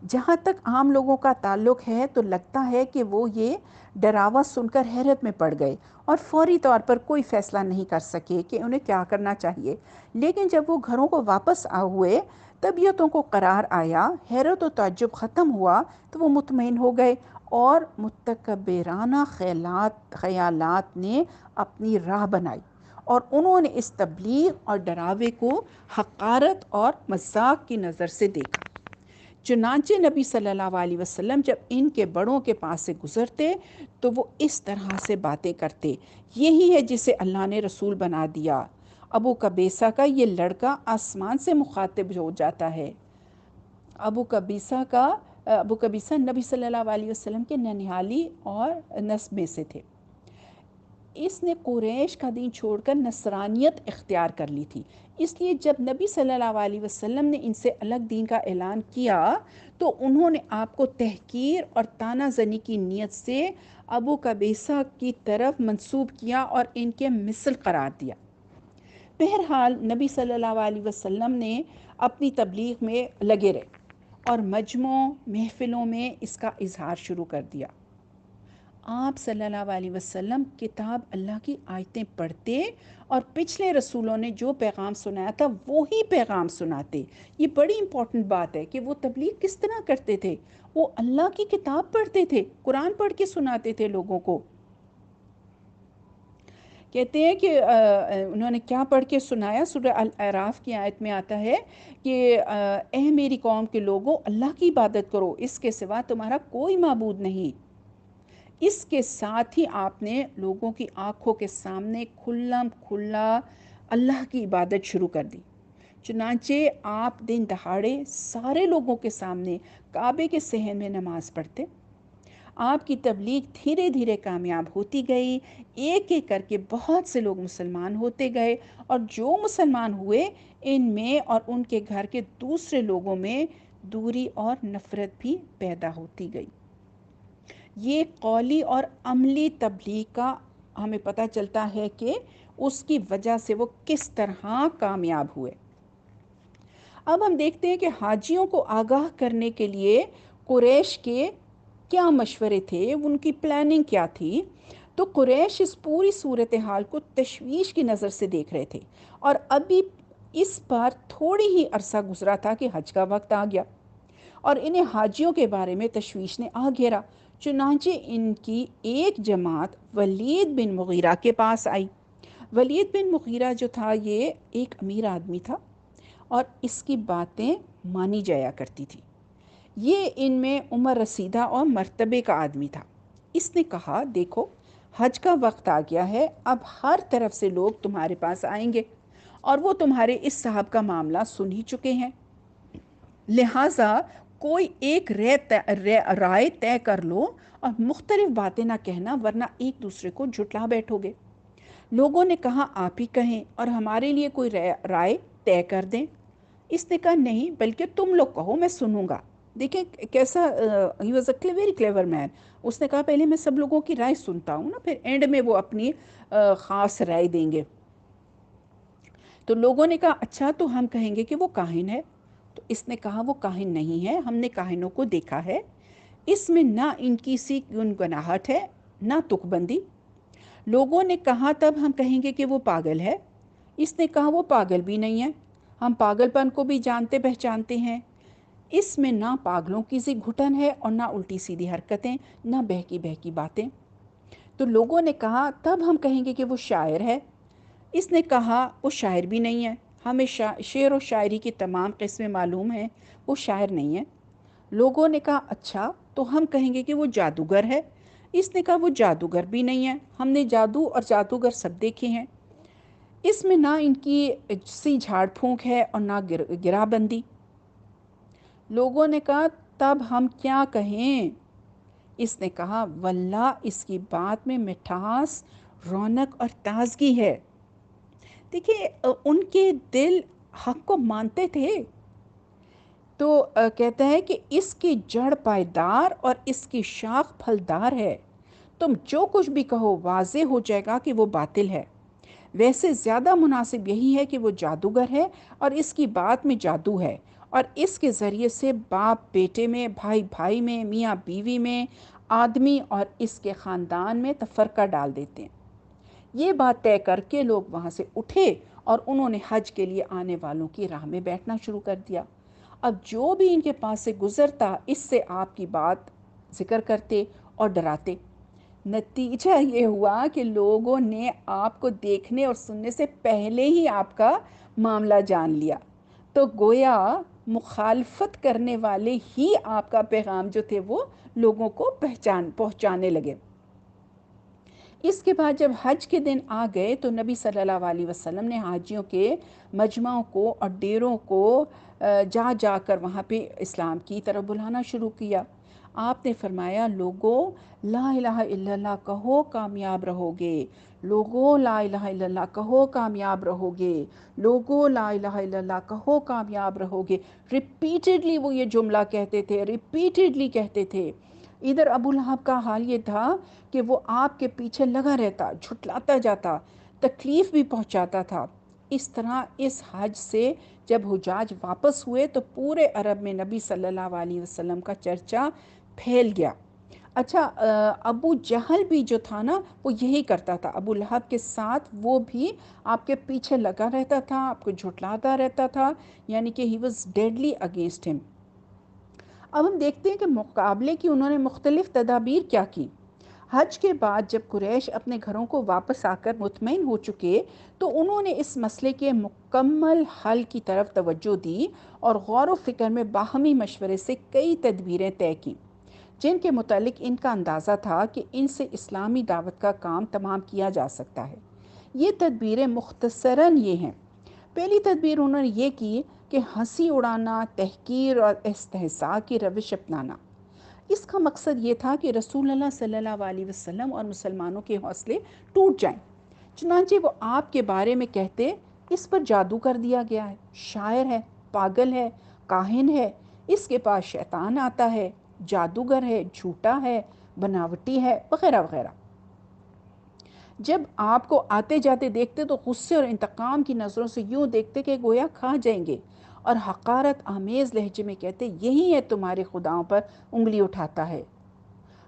جہاں تک عام لوگوں کا تعلق ہے تو لگتا ہے کہ وہ یہ ڈراوا سن کر حیرت میں پڑ گئے اور فوری طور پر کوئی فیصلہ نہیں کر سکے کہ انہیں کیا کرنا چاہیے، لیکن جب وہ گھروں کو واپس ہوئے، طبیعتوں کو قرار آیا، حیرت و تعجب ختم ہوا، تو وہ مطمئن ہو گئے اور متکبرانہ خیالات نے اپنی راہ بنائی اور انہوں نے اس تبلیغ اور ڈراوے کو حقارت اور مذاق کی نظر سے دیکھا۔ چنانچہ نبی صلی اللہ علیہ وسلم جب ان کے بڑوں کے پاس سے گزرتے تو وہ اس طرح سے باتیں کرتے، یہی ہے جسے اللہ نے رسول بنا دیا۔ ابو قبیصہ کا یہ لڑکا آسمان سے مخاطب ہو جاتا ہے۔ ابو قبیصہ نبی صلی اللہ علیہ وسلم کے ننیالی اور نسب میں سے تھے۔ اس نے قریش کا دین چھوڑ کر نصرانیت اختیار کر لی تھی، اس لیے جب نبی صلی اللہ علیہ وسلم نے ان سے الگ دین کا اعلان کیا تو انہوں نے آپ کو تحقیر اور طعنہ زنی کی نیت سے ابو قبیصہ کی طرف منسوب کیا اور ان کے مثل قرار دیا۔ بہرحال نبی صلی اللہ علیہ وسلم نے اپنی تبلیغ میں لگے رہے اور مجمعوں محفلوں میں اس کا اظہار شروع کر دیا۔ آپ صلی اللہ علیہ وسلم کتاب اللہ کی آیتیں پڑھتے اور پچھلے رسولوں نے جو پیغام سنایا تھا وہی پیغام سناتے۔ یہ بڑی امپورٹنٹ بات ہے کہ وہ تبلیغ کس طرح کرتے تھے، وہ اللہ کی کتاب پڑھتے تھے، قرآن پڑھ کے سناتے تھے لوگوں کو۔ کہتے ہیں کہ انہوں نے کیا پڑھ کے سنایا، سورہ الاعراف کی آیت میں آتا ہے کہ اے میری قوم کے لوگوں اللہ کی عبادت کرو، اس کے سوا تمہارا کوئی معبود نہیں۔ اس کے ساتھ ہی آپ نے لوگوں کی آنکھوں کے سامنے کھلم کھلا اللہ کی عبادت شروع کر دی۔ چنانچہ آپ دن دہاڑے سارے لوگوں کے سامنے کعبے کے صحن میں نماز پڑھتے۔ آپ کی تبلیغ دھیرے دھیرے کامیاب ہوتی گئی، ایک ایک کر کے بہت سے لوگ مسلمان ہوتے گئے، اور جو مسلمان ہوئے ان میں اور ان کے گھر کے دوسرے لوگوں میں دوری اور نفرت بھی پیدا ہوتی گئی۔ یہ قولی اور عملی تبلیغ کا ہمیں پتہ چلتا ہے کہ اس کی وجہ سے وہ کس طرح کامیاب ہوئے۔ اب ہم دیکھتے ہیں کہ حاجیوں کو آگاہ کرنے کے لیے قریش کے کیا مشورے تھے، ان کی پلاننگ کیا تھی۔ تو قریش اس پوری صورتحال کو تشویش کی نظر سے دیکھ رہے تھے، اور ابھی اس پر تھوڑی ہی عرصہ گزرا تھا کہ حج کا وقت آ گیا اور انہیں حاجیوں کے بارے میں تشویش نے آ گھیرا۔ چنانچہ ان کی ایک جماعت ولید بن مغیرہ کے پاس آئی۔ ولید بن مغیرہ جو تھا یہ ایک امیر آدمی تھا اور اس کی باتیں مانی جایا کرتی تھی۔ یہ ان میں عمر رسیدہ اور مرتبے کا آدمی تھا۔ اس نے کہا دیکھو حج کا وقت آ گیا ہے، اب ہر طرف سے لوگ تمہارے پاس آئیں گے اور وہ تمہارے اس صاحب کا معاملہ سن ہی چکے ہیں۔ لہٰذا کوئی ایک رائے طے کر لو اور مختلف باتیں نہ کہنا، ورنہ ایک دوسرے کو جھٹلا بیٹھو گے۔ لوگوں نے کہا آپ ہی کہیں اور ہمارے لیے کوئی رائے طے کر دیں۔ اس نے کہا نہیں، بلکہ تم لوگ کہو، میں سنوں گا۔ دیکھیں کیسا he was a very clever man. اس نے کہا پہلے میں سب لوگوں کی رائے سنتا ہوں نا، پھر اینڈ میں وہ اپنی خاص رائے دیں گے۔ تو لوگوں نے کہا اچھا تو ہم کہیں گے کہ وہ کاہن ہے۔ تو اس نے کہا وہ کاہن نہیں ہے، ہم نے کاہنوں کو دیکھا ہے، اس میں نہ ان کی سی گنگناہٹ ہے نہ تک بندی۔ لوگوں نے کہا تب ہم کہیں گے کہ وہ پاگل ہے۔ اس نے کہا وہ پاگل بھی نہیں ہے، ہم پاگل پن کو بھی جانتے پہچانتے ہیں، اس میں نہ پاگلوں کی سی گھٹن ہے اور نہ الٹی سیدھی حرکتیں، نہ بہکی بہکی باتیں۔ تو لوگوں نے کہا تب ہم کہیں گے کہ وہ شاعر ہے۔ اس نے کہا وہ شاعر بھی نہیں ہے، ہمیں شعر و شاعری کی تمام قسمیں معلوم ہیں، وہ شاعر نہیں ہے۔ لوگوں نے کہا اچھا تو ہم کہیں گے کہ وہ جادوگر ہے۔ اس نے کہا وہ جادوگر بھی نہیں ہے، ہم نے جادو اور جادوگر سب دیکھے ہیں، اس میں نہ ان کی سی جھاڑ پھونک ہے اور نہ گرا بندی۔ لوگوں نے کہا تب ہم کیا کہیں؟ اس نے کہا واللہ اس کی بات میں مٹھاس، رونق اور تازگی ہے۔ دیکھیے ان کے دل حق کو مانتے تھے۔ تو کہتا ہے کہ اس کی جڑ پائیدار اور اس کی شاخ پھلدار ہے، تم جو کچھ بھی کہو واضح ہو جائے گا کہ وہ باطل ہے۔ ویسے زیادہ مناسب یہی ہے کہ وہ جادوگر ہے اور اس کی بات میں جادو ہے، اور اس کے ذریعے سے باپ بیٹے میں، بھائی بھائی میں، میاں بیوی میں، آدمی اور اس کے خاندان میں تفرقہ ڈال دیتے ہیں۔ یہ بات طے کر کے لوگ وہاں سے اٹھے اور انہوں نے حج کے لیے آنے والوں کی راہ میں بیٹھنا شروع کر دیا۔ اب جو بھی ان کے پاس سے گزرتا اس سے آپ کی بات ذکر کرتے اور ڈراتے۔ نتیجہ یہ ہوا کہ لوگوں نے آپ کو دیکھنے اور سننے سے پہلے ہی آپ کا معاملہ جان لیا، تو گویا مخالفت کرنے والے ہی آپ کا پیغام جو تھے وہ لوگوں کو پہنچانے لگے۔ اس کے بعد جب حج کے دن آ گئے تو نبی صلی اللہ علیہ وسلم نے حاجیوں کے مجمعوں کو اور ڈیروں کو جا جا کر وہاں پہ اسلام کی طرف بلانا شروع کیا۔ آپ نے فرمایا لوگوں لا الہ الا اللہ کہو کامیاب رہو گے، لوگوں لا الہ الا اللہ کہو کامیاب رہو گے، لوگوں لا الہ الا اللہ کہو کامیاب رہو گے۔ ریپیٹڈلی وہ یہ جملہ کہتے تھے، ریپیٹڈلی کہتے تھے۔ ادھر ابو لہب کا حال یہ تھا کہ وہ آپ کے پیچھے لگا رہتا، جھٹلاتا جاتا، تکلیف بھی پہنچاتا تھا۔ اس طرح اس حج سے جب حجاج واپس ہوئے تو پورے عرب میں نبی صلی اللہ علیہ وسلم کا چرچا پھیل گیا۔ اچھا ابو جہل بھی جو تھا نا وہ یہی کرتا تھا، ابو لہب کے ساتھ وہ بھی آپ کے پیچھے لگا رہتا تھا، آپ کو جھٹلاتا رہتا تھا، یعنی کہ ہی واز ڈیڈلی اگینسٹ ہم۔ اب ہم دیکھتے ہیں کہ مقابلے کی انہوں نے مختلف تدابیر کیا کی۔ حج کے بعد جب قریش اپنے گھروں کو واپس آ کر مطمئن ہو چکے تو انہوں نے اس مسئلے کے مکمل حل کی طرف توجہ دی اور غور و فکر میں باہمی مشورے سے کئی تدبیریں طے کیں، جن کے متعلق ان کا اندازہ تھا کہ ان سے اسلامی دعوت کا کام تمام کیا جا سکتا ہے۔ یہ تدبیریں مختصراً یہ ہیں۔ پہلی تدبیر انہوں نے یہ کی کہ ہنسی اڑانا، تحقیر اور استہزاء کی روش اپنانا۔ اس کا مقصد یہ تھا کہ رسول اللہ صلی اللہ علیہ وسلم اور مسلمانوں کے حوصلے ٹوٹ جائیں۔ چنانچہ وہ آپ کے بارے میں کہتے اس پر جادو کر دیا گیا ہے، شاعر ہے، پاگل ہے، کاہن ہے، اس کے پاس شیطان آتا ہے، جادوگر ہے، جھوٹا ہے، بناوٹی ہے، وغیرہ وغیرہ۔ جب آپ کو آتے جاتے دیکھتے تو غصے اور انتقام کی نظروں سے یوں دیکھتے کہ گویا کھا جائیں گے، اور حقارت آمیز لہجے میں کہتے یہی ہے تمہارے خداؤں پر انگلی اٹھاتا ہے۔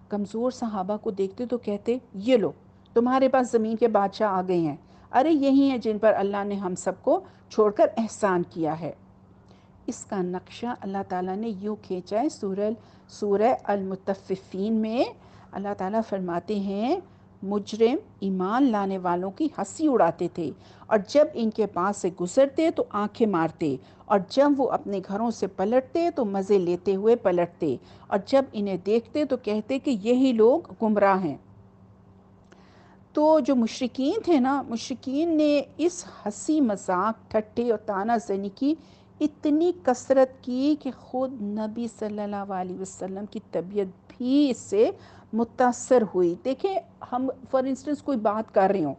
کمزور صحابہ کو دیکھتے تو کہتے یہ لو تمہارے پاس زمین کے بادشاہ آ گئے ہیں، ارے یہی ہیں جن پر اللہ نے ہم سب کو چھوڑ کر احسان کیا ہے۔ اس کا نقشہ اللہ تعالیٰ نے یوں کھینچا ہے سورہ المطففین میں۔ اللہ تعالیٰ فرماتے ہیں مجرم ایمان لانے والوں کی ہنسی اڑاتے تھے، اور جب ان کے پاس سے گزرتے تو آنکھیں مارتے، اور جب وہ اپنے گھروں سے پلٹتے تو مزے لیتے ہوئے پلٹتے، اور جب انہیں دیکھتے تو کہتے کہ یہی لوگ گمراہ ہیں۔ تو جو مشرکین تھے نا، مشرکین نے اس ہنسی مذاق ٹھٹے اور طعنہ زنی کی اتنی کثرت کی کہ خود نبی صلی اللہ علیہ وسلم کی طبیعت بھی اس سے متاثر ہوئی. دیکھیں ہم فار انسٹنس کوئی بات کر رہے ہوں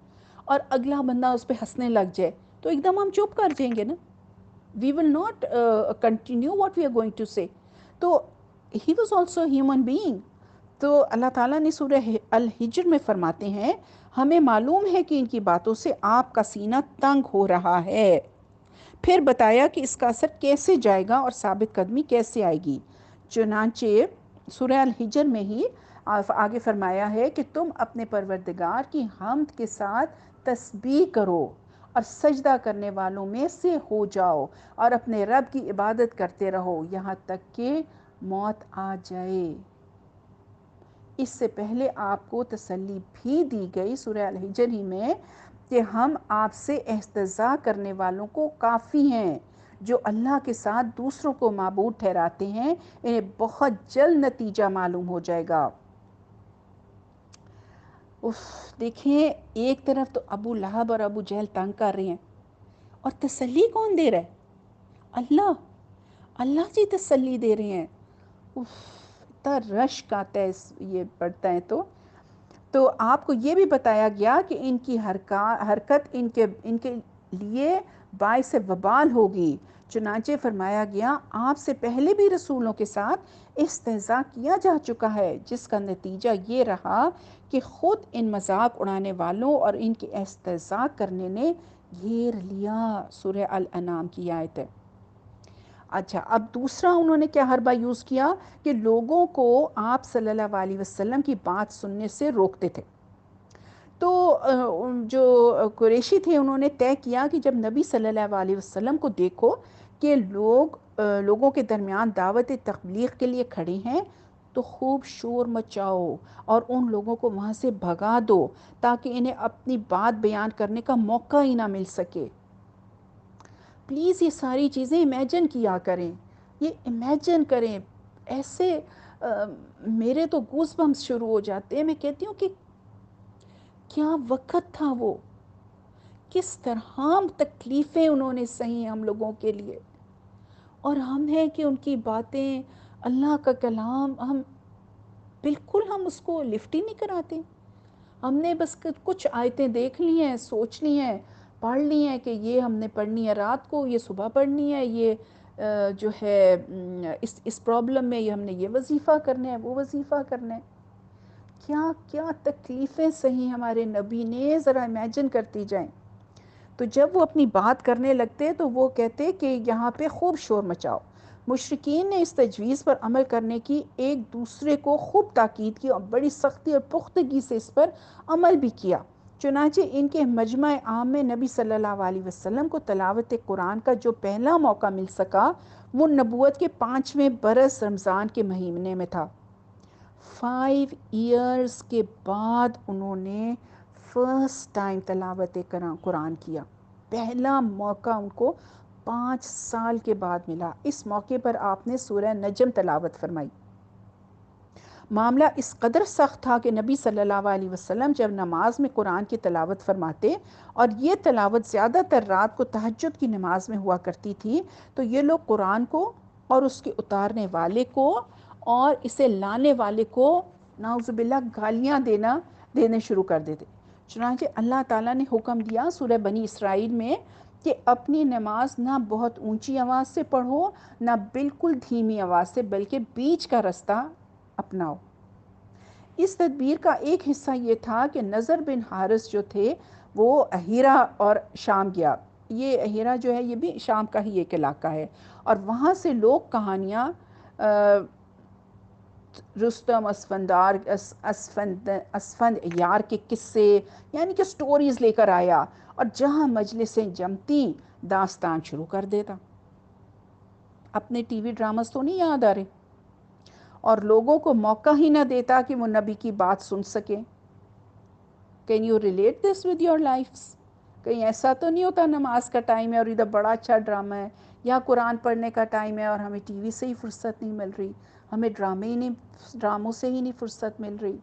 اور اگلا بندہ اس پہ ہنسنے لگ جائے تو ایک دم ہم چپ کر جائیں گے نا. We will not continue what we are going to say. تو he was also a human being. تو اللہ تعالیٰ نے سورہ الحجر میں فرماتے ہیں ہمیں معلوم ہے کہ ان کی باتوں سے آپ کا سینہ تنگ ہو رہا ہے. پھر بتایا کہ اس کا اثر کیسے جائے گا اور ثابت قدمی کیسے آئے گی. چنانچہ سورہ الحجر میں ہی آگے فرمایا ہے کہ تم اپنے پروردگار کی حمد کے ساتھ تسبیح کرو اور سجدہ کرنے والوں میں سے ہو جاؤ اور اپنے رب کی عبادت کرتے رہو یہاں تک کہ موت آ جائے. اس سے پہلے آپ کو تسلی بھی دی گئی سورہ الحجر ہی میں کہ ہم آپ سے استہزاء کرنے والوں کو کافی ہیں. جو اللہ کے ساتھ دوسروں کو معبود ٹھہراتے ہیں انہیں بہت جلد نتیجہ معلوم ہو جائے گا. دیکھیں ایک طرف تو ابو لہب اور ابو جہل تنگ کر رہے ہیں اور تسلی کون دے رہا ہے؟ اللہ. اللہ جی تسلی دے رہے ہیں. اتنا رشک آتا ہے یہ پڑھتا ہے تو آپ کو یہ بھی بتایا گیا کہ ان کی حرکت ان کے لیے باعث وبال ہوگی. چنانچہ فرمایا گیا آپ سے پہلے بھی رسولوں کے ساتھ استہزاء کیا جا چکا ہے جس کا نتیجہ یہ رہا کہ خود ان مذاق اڑانے والوں اور ان کے استہزاء کرنے نے گھیر لیا. سورہ الانعام کی آیت ہے. اچھا اب دوسرا انہوں نے کیا حربہ یوز کیا کہ لوگوں کو آپ صلی اللہ علیہ وسلم کی بات سننے سے روکتے تھے. تو جو قریشی تھے انہوں نے طے کیا کہ جب نبی صلی اللہ علیہ وسلم کو دیکھو کہ لوگوں کے درمیان دعوت تبلیغ کے لیے کھڑے ہیں تو خوب شور مچاؤ اور ان لوگوں کو وہاں سے بھگا دو تاکہ انہیں اپنی بات بیان کرنے کا موقع ہی نہ مل سکے. پلیز یہ ساری چیزیں امیجن کیا کریں. یہ امیجن کریں ایسے میرے تو گوز بمپس شروع ہو جاتے ہیں. میں کہتی ہوں کہ کیا وقت تھا وہ, کس طرح تکلیفیں انہوں نے سہی ہم لوگوں کے لیے, اور ہم ہیں کہ ان کی باتیں اللہ کا کلام ہم اس کو لفٹ ہی نہیں کراتے. ہم نے بس کچھ آیتیں دیکھ لی ہیں, سوچ لی ہیں, پڑھ لی ہیں کہ یہ ہم نے پڑھنی ہے رات کو, یہ صبح پڑھنی ہے, یہ جو ہے اس پرابلم میں یہ ہم نے یہ وظیفہ کرنا ہے, وہ وظیفہ کرنا ہے. کیا کیا تکلیفیں سہی ہمارے نبی نے, ذرا امیجن کرتی جائیں. تو جب وہ اپنی بات کرنے لگتے تو وہ کہتے کہ یہاں پہ خوب شور مچاؤ. مشرکین نے اس تجویز پر عمل کرنے کی ایک دوسرے کو خوب تاکید کی اور بڑی سختی اور پختگی سے اس پر عمل بھی کیا. چنانچہ ان کے مجمع عام میں نبی صلی اللہ علیہ وسلم کو تلاوت قرآن کا جو پہلا موقع مل سکا وہ نبوت کے 5ویں برس رمضان کے مہینے میں تھا. 5 ایئرز کے بعد انہوں نے فرسٹ ٹائم تلاوت قرآن کیا. پہلا موقع ان کو 5 سال کے بعد ملا. اس موقع پر آپ نے سورہ نجم تلاوت فرمائی. معاملہ اس قدر سخت تھا کہ نبی صلی اللہ علیہ وسلم جب نماز میں قرآن کی تلاوت فرماتے اور یہ تلاوت زیادہ تر رات کو تہجد کی نماز میں ہوا کرتی تھی تو یہ لوگ قرآن کو اور اس کے اتارنے والے کو اور اسے لانے والے کو نعوذ باللہ گالیاں دینے شروع کر دیتے. چنانچہ اللہ تعالیٰ نے حکم دیا سورہ بنی اسرائیل میں کہ اپنی نماز نہ بہت اونچی آواز سے پڑھو نہ بالکل دھیمی آواز سے, بلکہ بیچ کا رستہ اپناؤ. اس تدبیر کا ایک حصہ یہ تھا کہ نضر بن حارث جو تھے وہ ہیرا اور شام گیا. یہ ہیرا جو ہے یہ بھی شام کا ہی ایک علاقہ ہے, اور وہاں سے لوگ کہانیاں رستم اسفند یار کے قصے یعنی کہ سٹوریز لے کر آیا, اور جہاں مجلسیں جمتی داستان شروع کر دیتا. اپنے ٹی وی ڈراماز تو نہیں یاد آ رہے, اور لوگوں کو موقع ہی نہ دیتا کہ وہ نبی کی بات سن سکیں. Can you relate this with your lives? کہیں ایسا تو نہیں ہوتا نماز کا ٹائم ہے اور ادھر بڑا اچھا ڈرامہ ہے, یا قرآن پڑھنے کا ٹائم ہے اور ہمیں ٹی وی سے ہی فرصت نہیں مل رہی, ہمیں ڈراموں سے ہی نہیں فرصت مل رہی.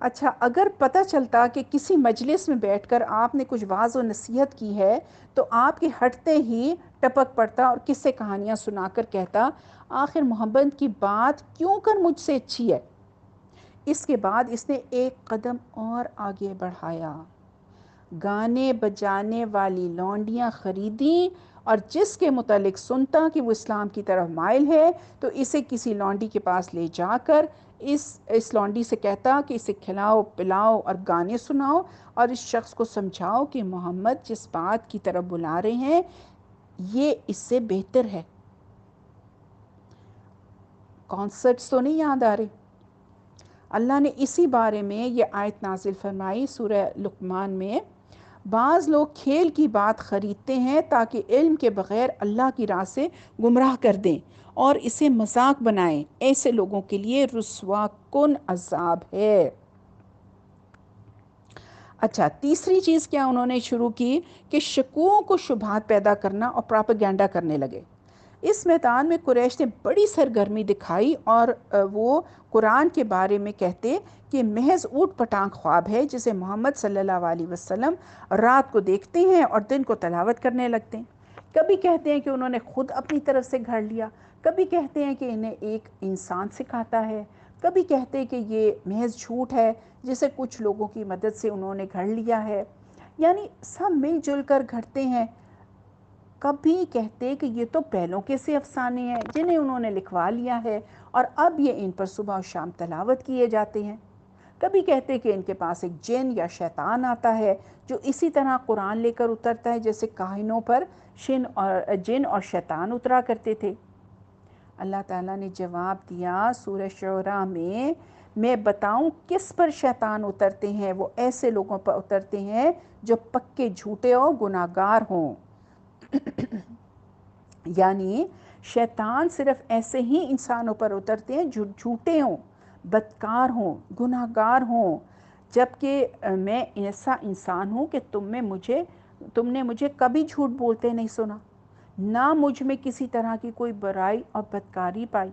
اچھا، اگر پتہ چلتا کہ کسی مجلس میں بیٹھ کر آپ نے کچھ واعظ و نصیحت کی ہے تو آپ کے ہٹتے ہی ٹپک پڑتا اور قصے کہانیاں سنا کر کہتا آخر محمد کی بات کیوں کر مجھ سے اچھی ہے۔ اس کے بعد اس نے ایک قدم اور آگے بڑھایا، گانے بجانے والی لونڈیاں خریدیں اور جس کے متعلق سنتا کہ وہ اسلام کی طرف مائل ہے تو اسے کسی لونڈی کے پاس لے جا کر اس لونڈی سے کہتا کہ اسے کھلاؤ پلاؤ اور گانے سناؤ اور اس شخص کو سمجھاؤ کہ محمد جس بات کی طرف بلا رہے ہیں یہ اس سے بہتر ہے۔ کانسرٹس تو نہیں یاد آ رہے؟ اللہ نے اسی بارے میں یہ آیت نازل فرمائی سورہ لقمان میں، بعض لوگ کھیل کی بات خریدتے ہیں تاکہ علم کے بغیر اللہ کی راہ سے گمراہ کر دیں اور اسے مذاق بنائیں، ایسے لوگوں کے لیے رسوا کن عذاب ہے۔ اچھا، تیسری چیز کیا انہوں نے شروع کی کہ شکوک و شبہات پیدا کرنا اور پراپیگنڈا کرنے لگے۔ اس میدان میں قریش نے بڑی سرگرمی دکھائی اور وہ قرآن کے بارے میں کہتے کہ محض اوٹ پٹانگ خواب ہے جسے محمد صلی اللہ علیہ وسلم رات کو دیکھتے ہیں اور دن کو تلاوت کرنے لگتے ہیں۔ کبھی کہتے ہیں کہ انہوں نے خود اپنی طرف سے گھڑ لیا، کبھی کہتے ہیں کہ انہیں ایک انسان سکھاتا ہے، کبھی کہتے ہیں کہ یہ محض جھوٹ ہے جسے کچھ لوگوں کی مدد سے انہوں نے گھڑ لیا ہے، یعنی سب مل جل کر گھڑتے ہیں۔ کبھی کہتے کہ یہ تو پہلوں کے سے افسانے ہیں جنہیں انہوں نے لکھوا لیا ہے اور اب یہ ان پر صبح و شام تلاوت کیے جاتے ہیں۔ کبھی کہتے کہ ان کے پاس ایک جن یا شیطان آتا ہے جو اسی طرح قرآن لے کر اترتا ہے جیسے کاہنوں پر جن اور شیطان اترا کرتے تھے۔ اللہ تعالیٰ نے جواب دیا سورہ شعراء میں بتاؤں کس پر شیطان اترتے ہیں، وہ ایسے لوگوں پر اترتے ہیں جو پکے جھوٹے اور گناہ گار ہوں۔ یعنی شیطان صرف ایسے ہی انسانوں پر اترتے ہیں جو جھوٹے ہوں، بدکار ہوں، گناہ گار ہوں، جبکہ میں ایسا انسان ہوں کہ تم نے مجھے کبھی جھوٹ بولتے نہیں سنا، نہ مجھ میں کسی طرح کی کوئی برائی اور بدکاری پائی۔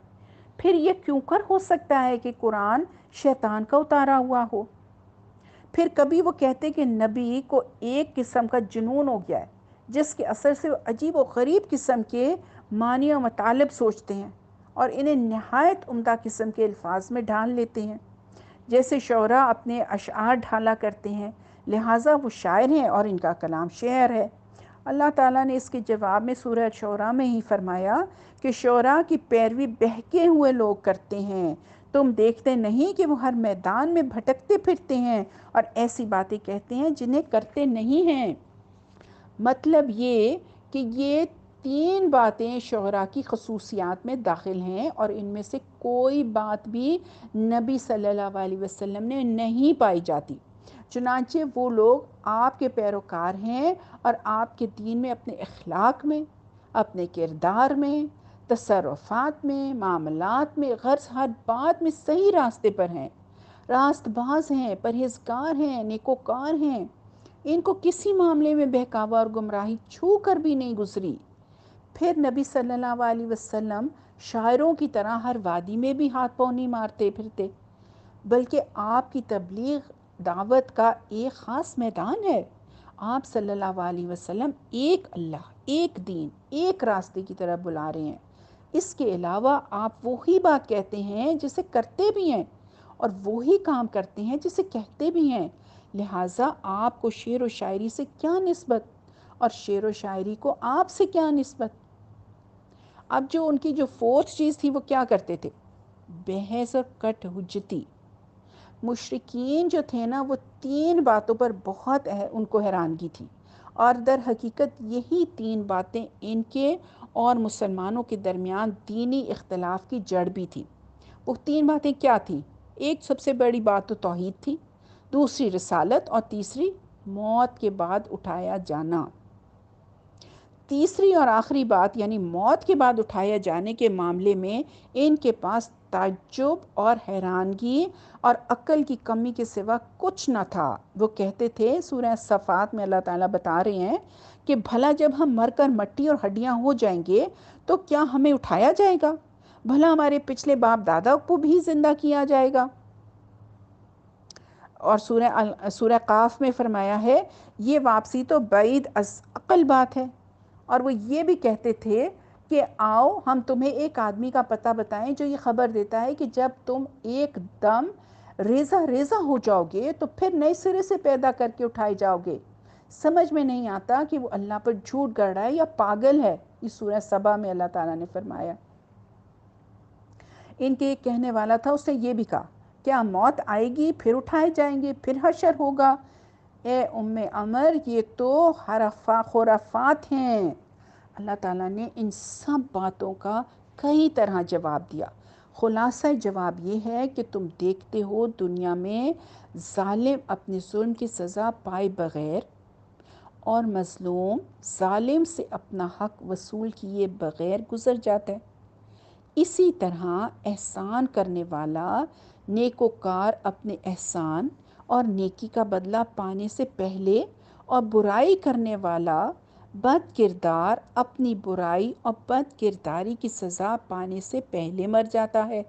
پھر یہ کیوں کر ہو سکتا ہے کہ قرآن شیطان کا اتارا ہوا ہو؟ پھر کبھی وہ کہتے کہ نبی کو ایک قسم کا جنون ہو گیا ہے جس کے اثر سے وہ عجیب و غریب قسم کے معنی و مطالب سوچتے ہیں اور انہیں نہایت عمدہ قسم کے الفاظ میں ڈھال لیتے ہیں، جیسے شعراء اپنے اشعار ڈھالا کرتے ہیں، لہٰذا وہ شاعر ہیں اور ان کا کلام شعر ہے۔ اللہ تعالیٰ نے اس کے جواب میں سورہ شعراء میں ہی فرمایا کہ شعراء کی پیروی بہکے ہوئے لوگ کرتے ہیں، تم دیکھتے نہیں کہ وہ ہر میدان میں بھٹکتے پھرتے ہیں اور ایسی باتیں کہتے ہیں جنہیں کرتے نہیں ہیں۔ مطلب یہ کہ یہ تین باتیں شعراء کی خصوصیات میں داخل ہیں اور ان میں سے کوئی بات بھی نبی صلی اللہ علیہ وسلم نے نہیں پائی جاتی، چنانچہ وہ لوگ آپ کے پیروکار ہیں اور آپ کے دین میں اپنے اخلاق میں، اپنے کردار میں، تصرفات میں، معاملات میں، غرض ہر بات میں صحیح راستے پر ہیں، راست باز ہیں، پرہیزگار ہیں، نیکوکار ہیں، ان کو کسی معاملے میں بہکاوا اور گمراہی چھو کر بھی نہیں گزری۔ پھر نبی صلی اللہ علیہ وسلم شاعروں کی طرح ہر وادی میں بھی ہاتھ پاؤں نہیں مارتے پھرتے، بلکہ آپ کی تبلیغ دعوت کا ایک خاص میدان ہے۔ آپ صلی اللہ علیہ وسلم ایک اللہ، ایک دین، ایک راستے کی طرف بلا رہے ہیں۔ اس کے علاوہ آپ وہی بات کہتے ہیں جسے کرتے بھی ہیں اور وہی کام کرتے ہیں جسے کہتے بھی ہیں، لہٰذا آپ کو شعر و شاعری سے کیا نسبت اور شعر و شاعری کو آپ سے کیا نسبت؟ اب جو ان کی جو فورتھ چیز تھی وہ کیا کرتے تھے؟ بحث اور کٹ حجتی۔ مشرکین جو تھے نا وہ تین باتوں پر بہت ان کو حیرانگی تھی اور در حقیقت یہی تین باتیں ان کے اور مسلمانوں کے درمیان دینی اختلاف کی جڑ بھی تھی۔ وہ تین باتیں کیا تھیں؟ ایک سب سے بڑی بات تو توحید تھی، دوسری رسالت اور تیسری موت کے بعد اٹھایا جانا۔ تیسری اور آخری بات یعنی موت کے بعد اٹھایا جانے کے معاملے میں ان کے پاس تعجب اور حیرانگی اور عقل کی کمی کے سوا کچھ نہ تھا۔ وہ کہتے تھے، سورہ صفات میں اللہ تعالیٰ بتا رہے ہیں کہ بھلا جب ہم مر کر مٹی اور ہڈیاں ہو جائیں گے تو کیا ہمیں اٹھایا جائے گا؟ بھلا ہمارے پچھلے باپ دادا کو بھی زندہ کیا جائے گا؟ اور سورہ قاف میں فرمایا ہے یہ واپسی تو بعید از عقل بات ہے۔ اور وہ یہ بھی کہتے تھے کہ آؤ ہم تمہیں ایک آدمی کا پتہ بتائیں جو یہ خبر دیتا ہے کہ جب تم ایک دم ریزہ ریزہ ہو جاؤ گے تو پھر نئے سرے سے پیدا کر کے اٹھائے جاؤ گے۔ سمجھ میں نہیں آتا کہ وہ اللہ پر جھوٹ گڑھ رہا ہے یا پاگل ہے۔ اس سورہ سبا میں اللہ تعالیٰ نے فرمایا۔ ان کے ایک کہنے والا تھا، اس نے یہ بھی کہا کیا موت آئے گی پھر اٹھائے جائیں گے پھر حشر ہوگا؟ اے ام عمر یہ تو خرافات ہیں۔ اللہ تعالیٰ نے ان سب باتوں کا کئی طرح جواب دیا۔ خلاصہ جواب یہ ہے کہ تم دیکھتے ہو دنیا میں ظالم اپنے ظلم کی سزا پائے بغیر اور مظلوم ظالم سے اپنا حق وصول کیے بغیر گزر جاتا ہے۔ اسی طرح احسان کرنے والا نیکوکار اپنے احسان اور نیکی کا بدلہ پانے سے پہلے اور برائی کرنے والا بد کردار اپنی برائی اور بد کرداری کی سزا پانے سے پہلے مر جاتا ہے۔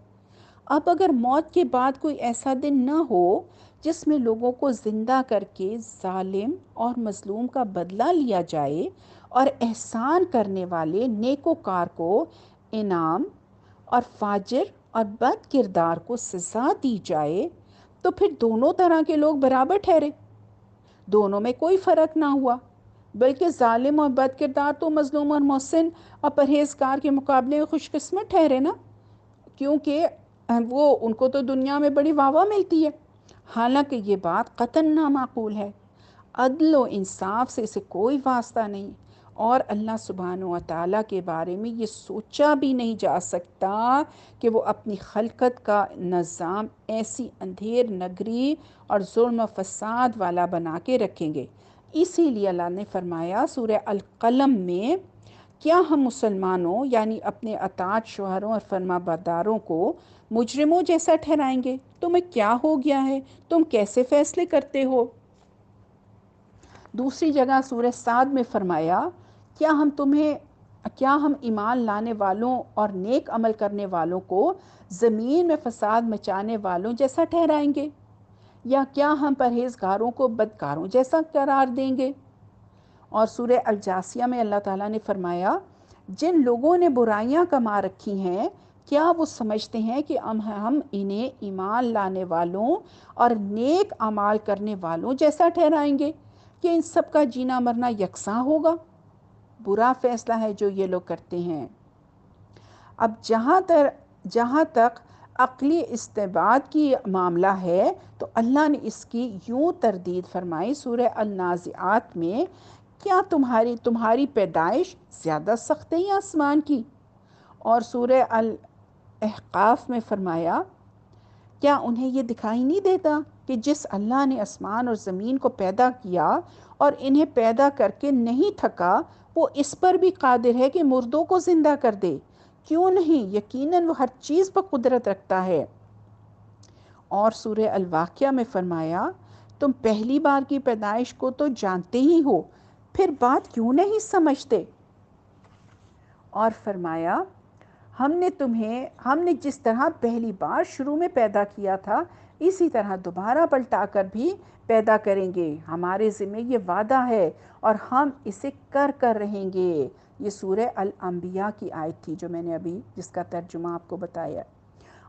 اب اگر موت کے بعد کوئی ایسا دن نہ ہو جس میں لوگوں کو زندہ کر کے ظالم اور مظلوم کا بدلہ لیا جائے اور احسان کرنے والے نیکوکار کو انعام اور فاجر اور بد کردار کو سزا دی جائے تو پھر دونوں طرح کے لوگ برابر ٹھہرے، دونوں میں کوئی فرق نہ ہوا، بلکہ ظالم اور بد کردار تو مظلوم اور محسن اور پرہیزگار کے مقابلے میں خوش قسمت ٹھہرے نا، کیونکہ وہ ان کو تو دنیا میں بڑی واہ واہ ملتی ہے، حالانکہ یہ بات قطعاً نامعقول ہے۔ عدل و انصاف سے اسے کوئی واسطہ نہیں، اور اللہ سبحانہ و تعالیٰ کے بارے میں یہ سوچا بھی نہیں جا سکتا کہ وہ اپنی خلقت کا نظام ایسی اندھیر نگری اور ظلم و فساد والا بنا کے رکھیں گے۔ اسی لیے اللہ نے فرمایا سورہ القلم میں، کیا ہم مسلمانوں یعنی اپنے اطاعت شوہروں اور فرما برداروں کو مجرموں جیسا ٹھہرائیں گے؟ تمہیں کیا ہو گیا ہے؟ تم کیسے فیصلے کرتے ہو؟ دوسری جگہ سورہ صاد میں فرمایا کیا ہم ایمان لانے والوں اور نیک عمل کرنے والوں کو زمین میں فساد مچانے والوں جیسا ٹھہرائیں گے، یا کیا ہم پرہیزگاروں کو بدکاروں جیسا قرار دیں گے؟ اور سورہ الجاثیہ میں اللہ تعالیٰ نے فرمایا جن لوگوں نے برائیاں کما رکھی ہیں کیا وہ سمجھتے ہیں کہ ہم انہیں ایمان لانے والوں اور نیک اعمال کرنے والوں جیسا ٹھہرائیں گے کہ ان سب کا جینا مرنا یکساں ہوگا؟ برا فیصلہ ہے جو یہ لوگ کرتے ہیں۔ اب جہاں تک عقلی استبعاد کی معاملہ ہے تو اللہ نے اس کی یوں تردید فرمائی سورہ النازعات میں، کیا تمہاری پیدائش زیادہ سخت ہے یا آسمان کی؟ اور سورہ الاحقاف میں فرمایا کیا انہیں یہ دکھائی نہیں دیتا کہ جس اللہ نے آسمان اور زمین کو پیدا کیا اور انہیں پیدا کر کے نہیں تھکا وہ اس پر بھی قادر ہے کہ مردوں کو زندہ کر دے؟ کیوں نہیں، یقیناً وہ ہر چیز پر قدرت رکھتا ہے۔ اور سورہ الواقعہ میں فرمایا تم پہلی بار کی پیدائش کو تو جانتے ہی ہو، پھر بات کیوں نہیں سمجھتے؟ اور فرمایا ہم نے جس طرح پہلی بار شروع میں پیدا کیا تھا اسی طرح دوبارہ پلٹا کر بھی پیدا کریں گے، ہمارے ذمہ یہ وعدہ ہے اور ہم اسے کر رہیں گے۔ یہ سورہ الانبیاء کی آیت تھی جو میں نے ابھی جس کا ترجمہ آپ کو بتایا۔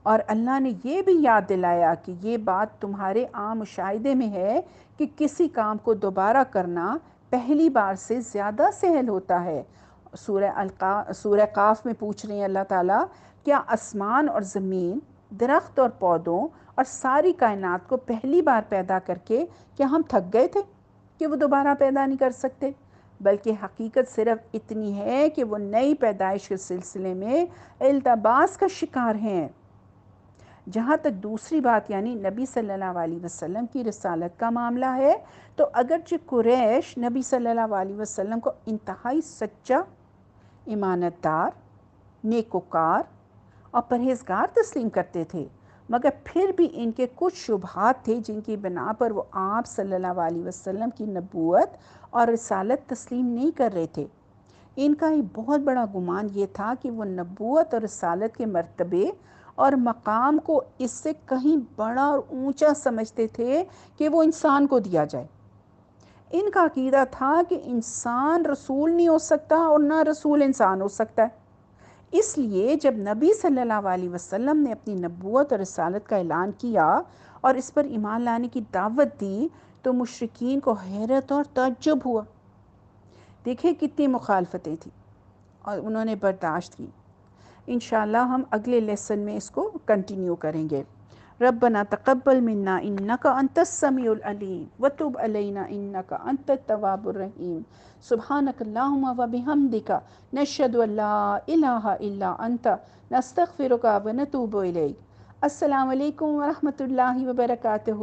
اور اللہ نے یہ بھی یاد دلایا کہ یہ بات تمہارے عام مشاہدے میں ہے کہ کسی کام کو دوبارہ کرنا پہلی بار سے زیادہ سہل ہوتا ہے۔ سورہ قاف میں پوچھ رہے ہیں اللہ تعالیٰ کیا آسمان اور زمین، درخت اور پودوں اور ساری کائنات کو پہلی بار پیدا کر کے کیا ہم تھک گئے تھے کہ وہ دوبارہ پیدا نہیں کر سکتے؟ بلکہ حقیقت صرف اتنی ہے کہ وہ نئی پیدائش کے سلسلے میں التباس کا شکار ہیں۔ جہاں تک دوسری بات یعنی نبی صلی اللہ علیہ وسلم کی رسالت کا معاملہ ہے تو اگرچہ قریش نبی صلی اللہ علیہ وسلم کو انتہائی سچا، ایمانت دار، نیکوکار اور پرہیزگار تسلیم کرتے تھے، مگر پھر بھی ان کے کچھ شبہات تھے جن کی بنا پر وہ آپ صلی اللہ علیہ وسلم کی نبوت اور رسالت تسلیم نہیں کر رہے تھے۔ ان کا ایک بہت بڑا گمان یہ تھا کہ وہ نبوت اور رسالت کے مرتبے اور مقام کو اس سے کہیں بڑا اور اونچا سمجھتے تھے کہ وہ انسان کو دیا جائے۔ ان کا عقیدہ تھا کہ انسان رسول نہیں ہو سکتا اور نہ رسول انسان ہو سکتا ہے۔ اس لیے جب نبی صلی اللہ علیہ وسلم نے اپنی نبوت اور رسالت کا اعلان کیا اور اس پر ایمان لانے کی دعوت دی تو مشرکین کو حیرت اور تعجب ہوا۔ دیکھیں کتنی مخالفتیں تھیں اور انہوں نے برداشت کی۔ انشاءاللہ ہم اگلے لیسن میں اس کو کنٹینیو کریں گے۔ ربنا تقبل منا انک انت السمیع العلیم وتب علینا انک انت التواب الرحیم سبحانک اللہم وبحمدک نشہد ان لا الہ الا انت نستغفرک ونتوب الیک۔ السلام علیکم ورحمۃ اللہ وبرکاتہ۔